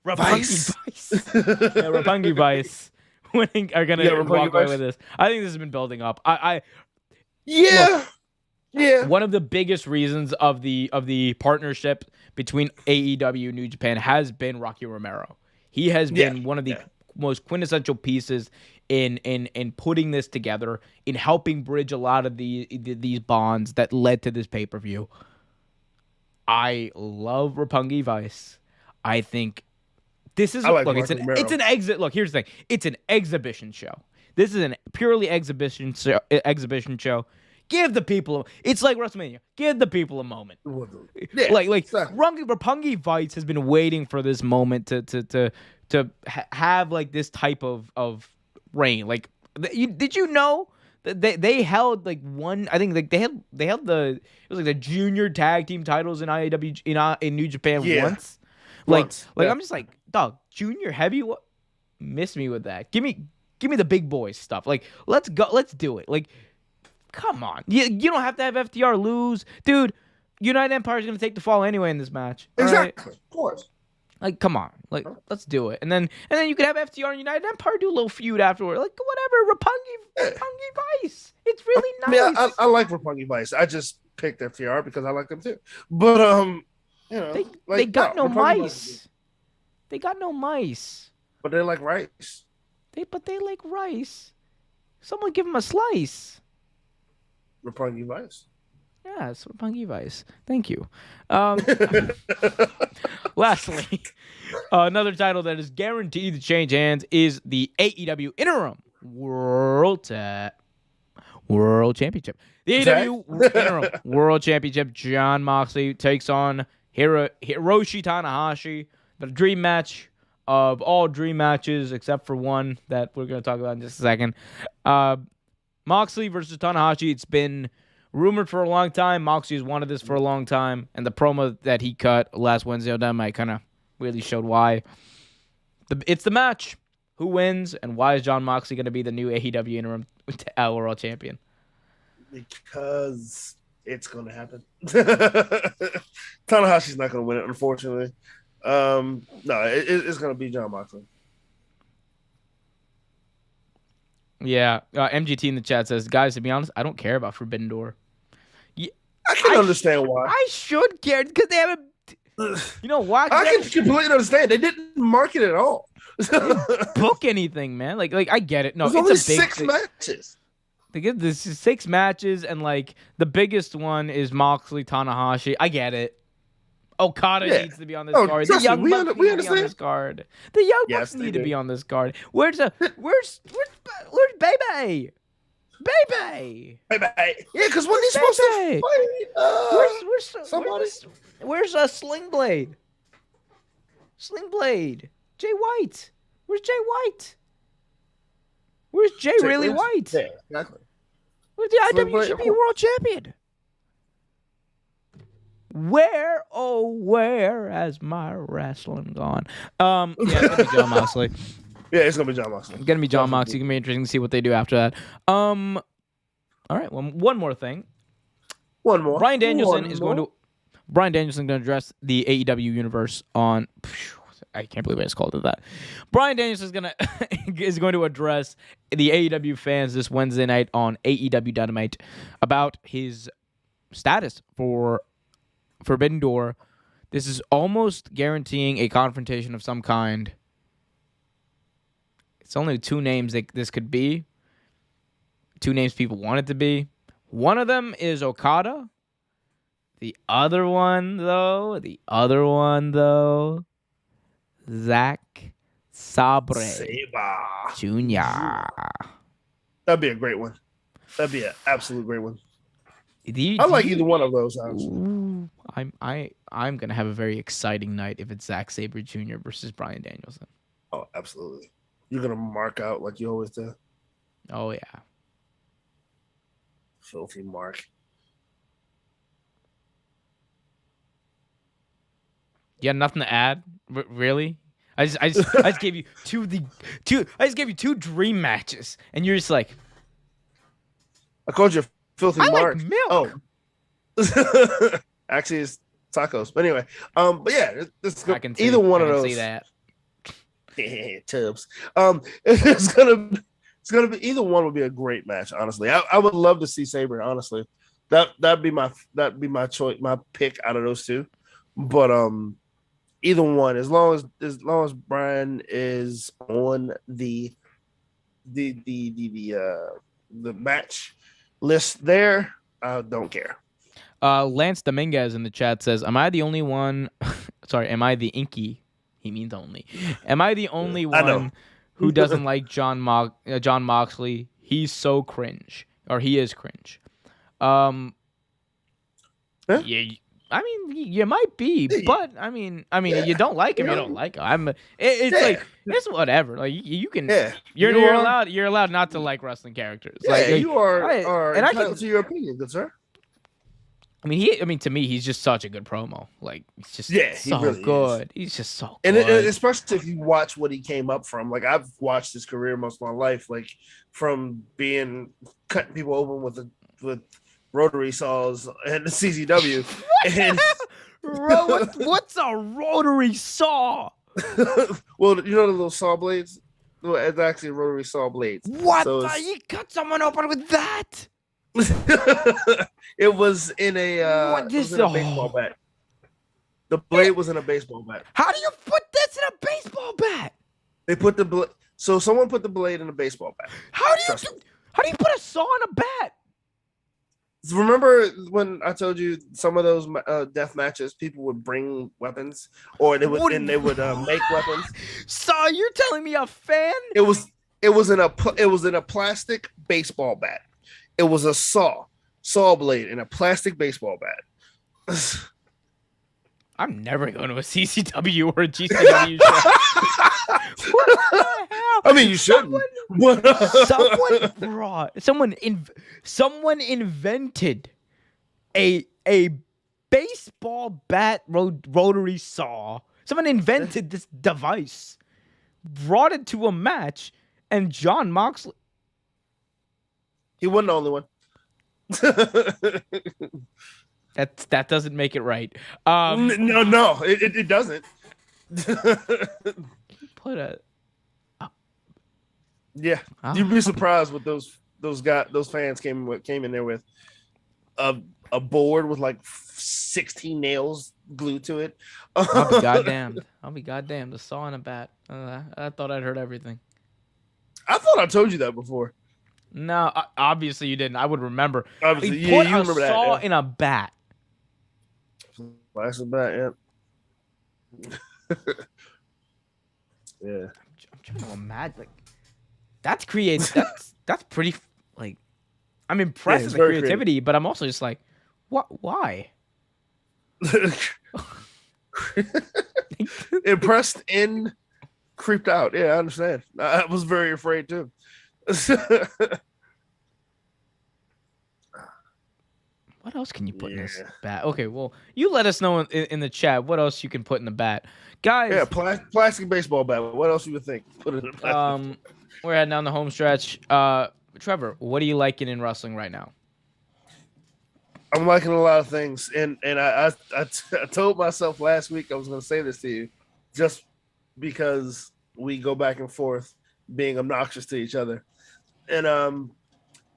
Roppongi Vice. Yeah, Roppongi Vice. Winning are gonna walk away with this. I think this has been building up. Yeah. One of the biggest reasons of the partnership between AEW and New Japan has been Rocky Romero. He has been one of the most quintessential pieces in putting this together, in helping bridge a lot of these bonds that led to this pay-per-view. I love Roppongi Vice. I think this is it's an exit. Look, here's the thing. It's an exhibition show. This is a purely exhibition show. Give the people. It's like WrestleMania. Give the people a moment. Yeah, exactly. Roppongi Vice has been waiting for this moment to have like this type of reign. Like, did you know that they held like one? I think like they held it was like the junior tag team titles in IAW in New Japan once. I'm just like, dog, junior heavy. What? Miss me with that. Give me the big boys stuff. Like, let's go. Let's do it. Like, come on. You don't have to have FTR lose, dude. United Empire is gonna take the fall anyway in this match. Exactly, right? Of course. Like, come on. Like, let's do it. And then you could have FTR and United Empire do a little feud afterward. Like, whatever. Roppongi Vice. It's really nice. I mean, I like Roppongi Vice. I just picked FTR because I like them too. But they got no mice. They got no mice. But they like rice. They like rice. Someone give them a slice. Roppongi Vice. Yeah, it's Roppongi Vice. Thank you. Lastly, another title that is guaranteed to change hands is the AEW Interim World Championship. The AEW Interim World Championship. Jon Moxley takes on Hiroshi Tanahashi. The dream match of all dream matches, except for one that we're going to talk about in just a second. Moxley versus Tanahashi. It's been rumored for a long time. Moxley has wanted this for a long time, and the promo that he cut last Wednesday on Dynamite kind of really showed why. It's the match. Who wins, and why is Jon Moxley going to be the new AEW Interim World Champion? Because it's going to happen. Tanahashi's not going to win it, unfortunately. No, it's going to be Jon Moxley. Yeah, MGT in the chat says, guys, to be honest, I don't care about Forbidden Door. I can understand why. I should care because they haven't. You know why? I can completely understand. They didn't market it at all. They didn't book anything, man. Like I get it. No, it's only a big 6 matches. They get this is 6 matches, and like the biggest one is Moxley Tanahashi. I get it. Okada needs to be on this card. The Young Bucks need to be on this card. The Young Bucks need to be on this card. Where's Baby? Baby. Yeah, because when he's supposed to fight, somebody. Where's Sling Blade? Sling Blade. Jay White. Where's Jay White? Where's Jay really White? Yeah, exactly. Where's the IWGP World Champion? Where has my wrestling gone? Yeah, it's gonna be Jon Moxley. Yeah, it's gonna be Jon Moxley. It's gonna be Jon Moxley. It's gonna be interesting to see what they do after that. All right. Well, one more thing. One more. Bryan Danielson going to address the AEW universe on. I can't believe I just called it that. Bryan Danielson is going to address the AEW fans this Wednesday night on AEW Dynamite about his status for Forbidden Door. This is almost guaranteeing a confrontation of some kind. It's only 2 names that this could be. 2 names people want it to be. One of them is Okada. The other one, though, Zack Sabre Jr. That'd be a great one. That'd be an absolute great one. I like either one of those. Ooh, I'm gonna have a very exciting night if it's Zack Sabre Jr. versus Bryan Danielson. Oh, absolutely. You're gonna mark out like you always do. Oh yeah. Filthy mark. You got nothing to add? Really? I just gave you two dream matches, and you're just like, I called you filthy mark. Like milk. Oh, actually, it's tacos. But anyway, but yeah, this either one of those. See that. Tubs. It's gonna be either one would be a great match. Honestly, I would love to see Sabre. Honestly, that'd be my choice, my pick out of those two. But either one, as long as Brian is on the match list there, I don't care. Lance Dominguez in the chat says, "Am I the only one? Sorry, am I the inky? He means only. Am I the only I know. one who doesn't like John Moxley? He's so cringe, or he is cringe. Um, Huh? yeah, I mean, you might be, Yeah. but I mean, you don't like him, you don't like him. It's Yeah. like it's whatever. Like you can, Yeah, you're allowed not to like wrestling characters. Yeah, like you are I- are and I entitled can. to your opinion, good sir. I mean, to me, he's just such a good promo. Like, he's just Yeah, he so really is. good. He's just so And good. especially if you watch what he came up from, like I've watched his career most of my life, like from being cutting people open with rotary saws and the CZW. And What's a rotary saw? well, you know the little saw blades. Well, it's actually rotary saw blades. What? So You cut someone open with that? it was in a What it was this? in a baseball bat. The blade was in a baseball bat. How do you put this in a baseball bat? They put the blade. So someone put the blade in a baseball bat. How do Trust you put a saw in a bat? Remember when I told you some of those death matches, people would bring weapons, or they would make weapons. So you're telling me a fan? It was in a plastic baseball bat. It was a saw blade in a plastic baseball bat. I'm never going to a CCW or a GCW show. What the hell? I mean, you shouldn't. Someone invented a baseball bat rotary saw. Someone invented this device, brought it to a match, and John Moxley. He wasn't the only one. That doesn't make it right. No, it doesn't. Put a. Yeah, you'd be surprised what those fans came in there with a board with like 16 nails glued to it. I'll be goddamn. The saw and a bat. I thought I'd heard everything. I thought I told you that before. No, obviously you didn't. I would remember. Obviously, He yeah, put you a remember that. saw Yeah. in a bat. Plastic bat, yeah. Yeah. I'm trying to imagine. Like, that's that's pretty. Like, I'm impressed it's with the very creativity, but I'm also just like, what? Why? Impressed and creeped out. Yeah, I understand. I was very afraid too. What else can you put in this Yeah. bat? Okay, well, you let us know in the chat what else you can put in the bat, guys. Yeah, plastic baseball bat. What else you would think? Put it in a plastic. We're heading down the home stretch. Trevor, what are you liking in wrestling right now? I'm liking a lot of things, and I told myself last week I was going to say this to you, just because we go back and forth being obnoxious to each other, and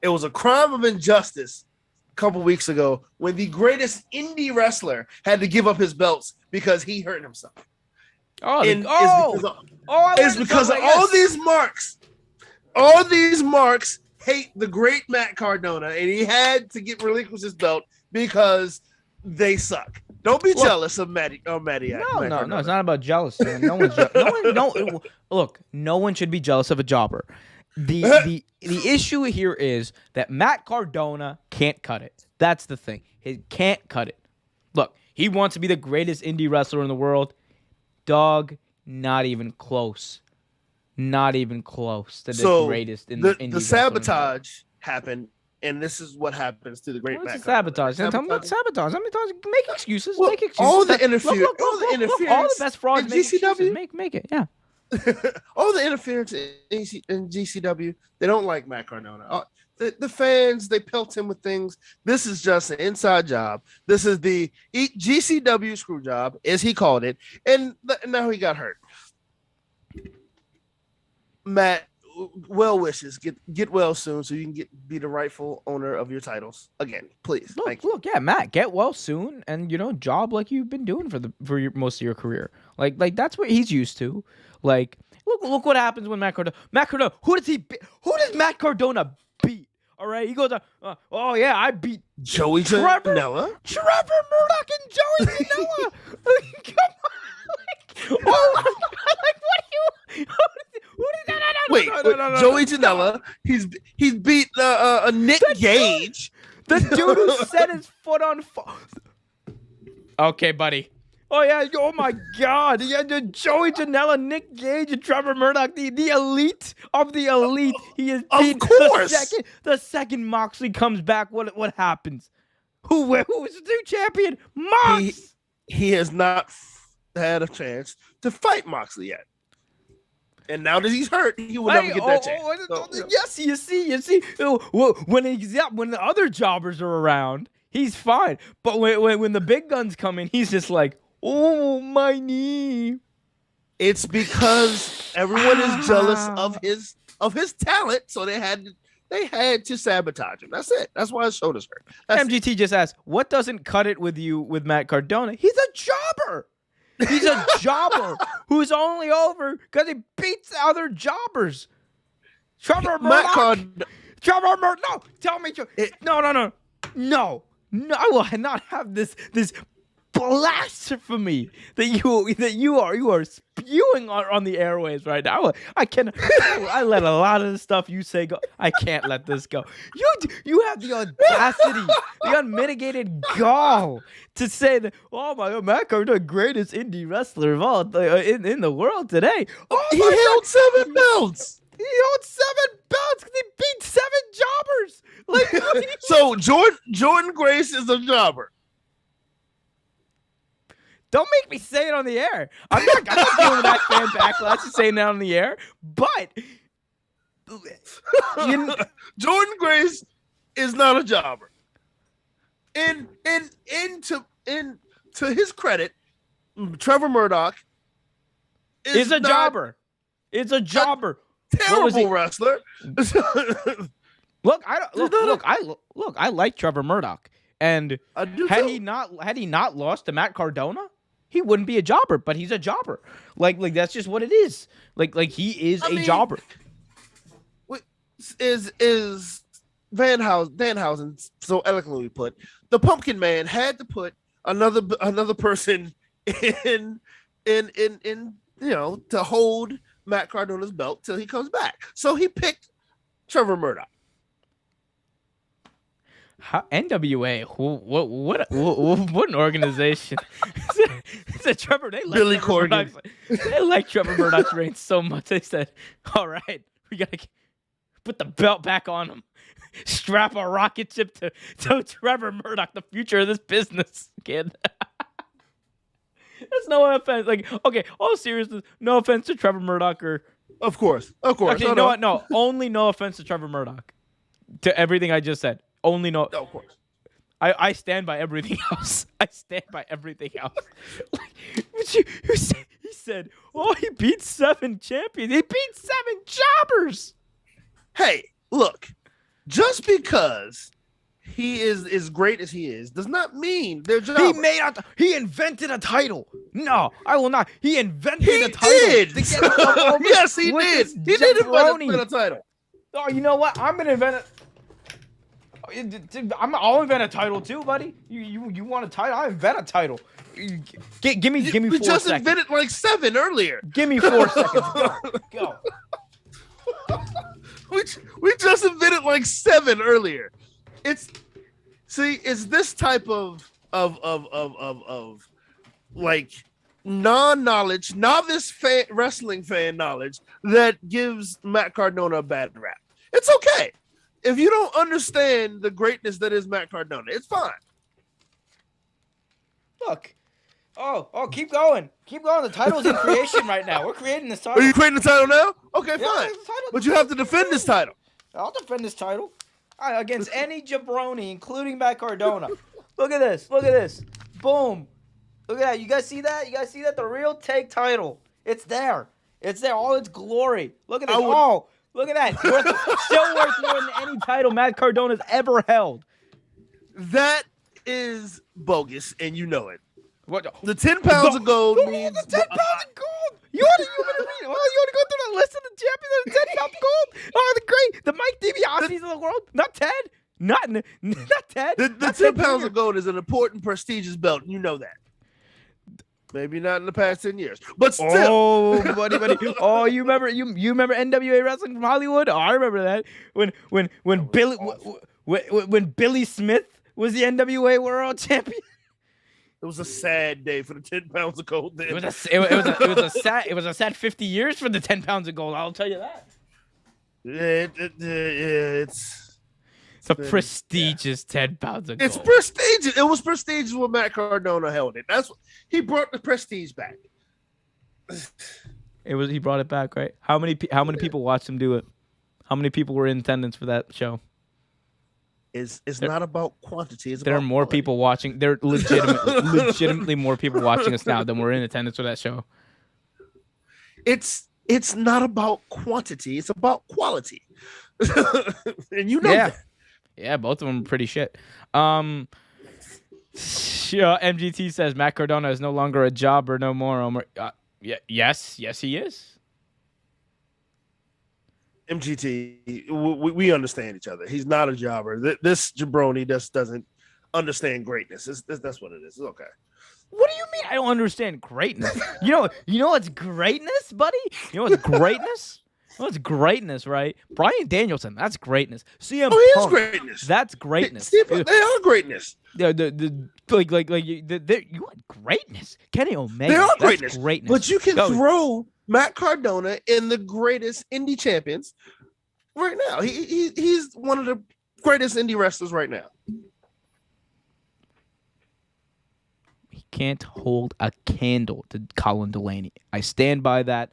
it was a crime of injustice a couple weeks ago when the greatest indie wrestler had to give up his belts because he hurt himself. It's because of all these marks. All these marks hate the great Matt Cardona, and he had to relinquish his belt because they suck. Don't be jealous of Matty. No, it's not about jealousy. Man. No one should be jealous of a jobber. The issue here is that Matt Cardona can't cut it. That's the thing. He can't cut it. Look, he wants to be the greatest indie wrestler in the world. Dog, not even close. Not even close to the greatest in the sabotage happened, and this is what happens to the great Matt. Sabotage. Sabotage. I mean, make excuses. Well, make excuses. All the interference. All the best frauds in make GCW. excuses. Make it. Yeah. All the interference in GCW. They don't like Matt Cardona. The fans, they pelt him with things. This is just an inside job. This is the GCW screw job, as he called it, and now he got hurt. Matt, well wishes. Get well soon so you can be the rightful owner of your titles again, please. Thank you. Look, yeah, Matt, get well soon, and job like you've been doing for most of your career. Like that's what he's used to. Like, look what happens when Matt Cardona. Who does Matt Cardona beat? All right, he goes, oh yeah, I beat Joey Trevor Janela. Murdoch and Joey Janela. Come on, oh my God, like what do you? Wait, Joey Janela. He's beat Nick Gage. The dude who set his foot on fire. Okay, buddy. Oh yeah. Oh my God. Yeah, Joey Janela, Nick Gage, and Trevor Murdoch, the elite of the elite. He is beat. Of course. The second Moxley comes back, what happens? Who is the new champion? Mox. He has not had a chance to fight Moxley yet. And now that he's hurt, he will never get that chance. Yes, you see. When the other jobbers are around, he's fine. But when the big guns come in, he's just like, oh, my knee. It's because everyone is jealous of his talent, so they had to sabotage him. That's it. That's why his shoulders hurt. MGT just asked, what doesn't cut it with you with Matt Cardona? He's a jobber. He's a jobber who's only over because he beats other jobbers. Trevor Murdoch. No, tell me. No. I will not have this blasphemy that you are spewing on the airwaves right now. I let a lot of the stuff you say go. I can't let this go. You have the audacity, the unmitigated gall to say that, oh my God, Matt Cardona, the greatest indie wrestler of all in the world today. Oh, he held 7 belts. He held 7 belts because he beat 7 jobbers. Like, so Jordan Grace is a jobber. Don't make me say it on the air. I'm not dealing with that fan backlash to saying that on the air. But Jordan Grace is not a jobber. And to his credit, Trevor Murdoch is a jobber. It's a jobber. Terrible wrestler. Look, I like Trevor Murdoch. And had he not lost to Matt Cardona, he wouldn't be a jobber, but he's a jobber. Like that's just what it is. Like he is a jobber. Is Danhausen so eloquently put? The Pumpkin Man had to put another person in to hold Matt Cardona's belt till he comes back. So he picked Trevor Murdoch. NWA, what an organization! Said Trevor. They like Billy Corgan. They like Trevor Murdoch's reign so much. They said, "All right, we gotta put the belt back on him. Strap a rocket ship to Trevor Murdoch, the future of this business, kid." That's no offense. Like, okay, all seriousness, no offense to Trevor Murdoch or. Of course. Actually, you know what? No, only no offense to Trevor Murdoch. To everything I just said. Only no. Of course. I stand by everything else. I stand by everything else. He said, oh, he beat 7 champions. He beat 7 jobbers. Hey, look. Just because he is as great as he is does not mean they're jobbers. He invented a title. No, I will not. He invented a title. Did. To get over yes, he did. He did invent a title. Oh, you know what? I'm gonna invent it. I'll invent a title too, buddy. You want a title? I invent a title. Give me 4 seconds. We just invented like 7 earlier. Give me 4 seconds. Go. We just invented like 7 earlier. It's this type of like non-knowledge, novice wrestling fan knowledge that gives Matt Cardona a bad rap. It's okay. If you don't understand the greatness that is Matt Cardona, it's fine. Look. Oh, keep going. Keep going. The title's in creation right now. We're creating this title. Are you creating the title now? Okay, fine. But you have to defend this title. I'll defend this title. Against any jabroni, including Matt Cardona. Look at this. Boom. Look at that. You guys see that? The real take title. It's there. All its glory. Look at this. Look at that. Still worth more than any title Matt Cardona's ever held. That is bogus, and you know it. What? The 10 pounds of gold means the 10 pounds of gold. You want to go through the list of the champions of the 10 pounds of gold? Oh, the Mike DiBiase's of the world. Not Ted. Not Ted. The 10 pounds of gold is an important, prestigious belt. You know that. Maybe not in the past 10 years, but still. Oh, buddy. Oh, you remember NWA wrestling from Hollywood? Oh, I remember that when Billy Smith was the NWA World Champion. It was a sad day for the 10 pounds of gold. Then. It was a sad 50 years for the 10 pounds of gold. I'll tell you that. It's a prestigious 10 pounds of gold. It's prestigious. It was prestigious when Matt Cardona held it. That's what he brought the prestige back. He brought it back, right? How many people watched him do it? How many people were in attendance for that show? It's not about quantity. There are more people watching. There are legitimately more people watching us now than were in attendance for that show. It's not about quantity. It's about quality. And you know that. Yeah, both of them are pretty shit. MGT says Matt Cardona is no longer a jobber no more. Yes, he is. MGT, we understand each other. He's not a jobber. This jabroni just doesn't understand greatness. That's what it is. It's okay. What do you mean I don't understand greatness? You know what's greatness, buddy? You know what's greatness? What's greatness, right? Bryan Danielson, that's greatness. CM Punk, is greatness. That's greatness. They are greatness. You want greatness. Kenny Omega, they are greatness. But you can throw Matt Cardona in the greatest indie champions right now. He's one of the greatest indie wrestlers right now. He can't hold a candle to Colin Delaney. I stand by that.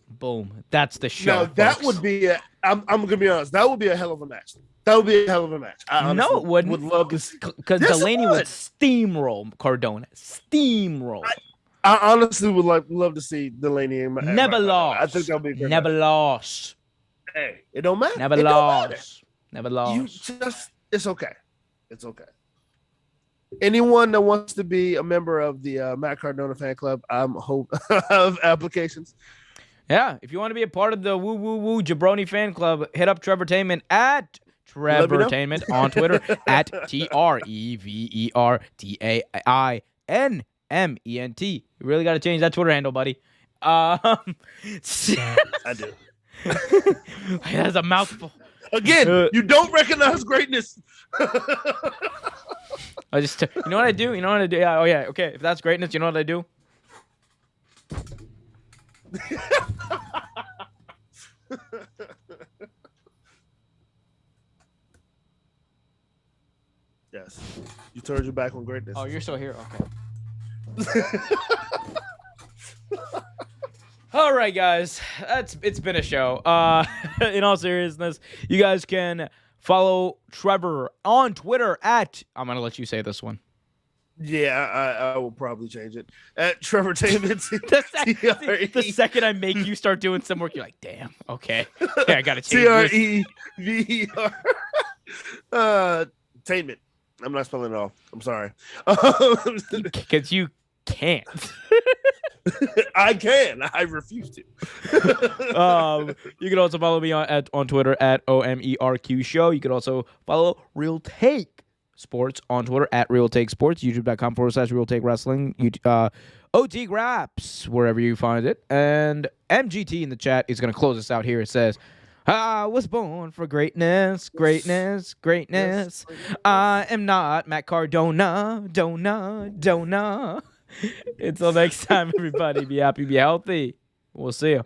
Boom. That's the show. Now, that folks. would be I'm going to be honest. That would be a hell of a match. That would be a hell of a match. No, it wouldn't. Would love to see. Because Delaney would steamroll Cardona. Steamroll. I honestly would love to see Delaney and Never lost. I think that would be a good Never match. lost. Hey, it don't matter. Never lost. Never lost. It's okay. It's okay. Anyone that wants to be a member of the Matt Cardona fan club, I'm of applications. Yeah, if you want to be a part of the Woo Woo Woo Jabroni fan club, hit up Trevortainment at Trevortainment on Twitter at TREVERTAINMENT. You really got to change that Twitter handle, buddy. I do. That's a mouthful. Again, you don't recognize greatness. You know what I do? Yeah, okay. If that's greatness, you know what I do? Yes. You turned your back on greatness. Oh, you're still here? Okay. All right, guys. It's been a show. In all seriousness, you guys can follow Trevor on Twitter at, I'm going to let you say this one. Yeah, I will probably change it. At Trevortainment. The second I make you start doing some work, you're like, damn, okay. Yeah, I got to change TREVER. Tainment. I'm not spelling it all. I'm sorry. Because you can't. I can. I refuse to. You can also follow me on Twitter at OMERQ Show. You can also follow Real Take Sports on Twitter at Real Take Sports, youtube.com/Real Take Wrestling, OT Graps, wherever you find it. And MGT in the chat is going to close us out here. It says, I was born for greatness. Yes. I am not Matt Cardona. Until next time, everybody, be happy, be healthy. We'll see you.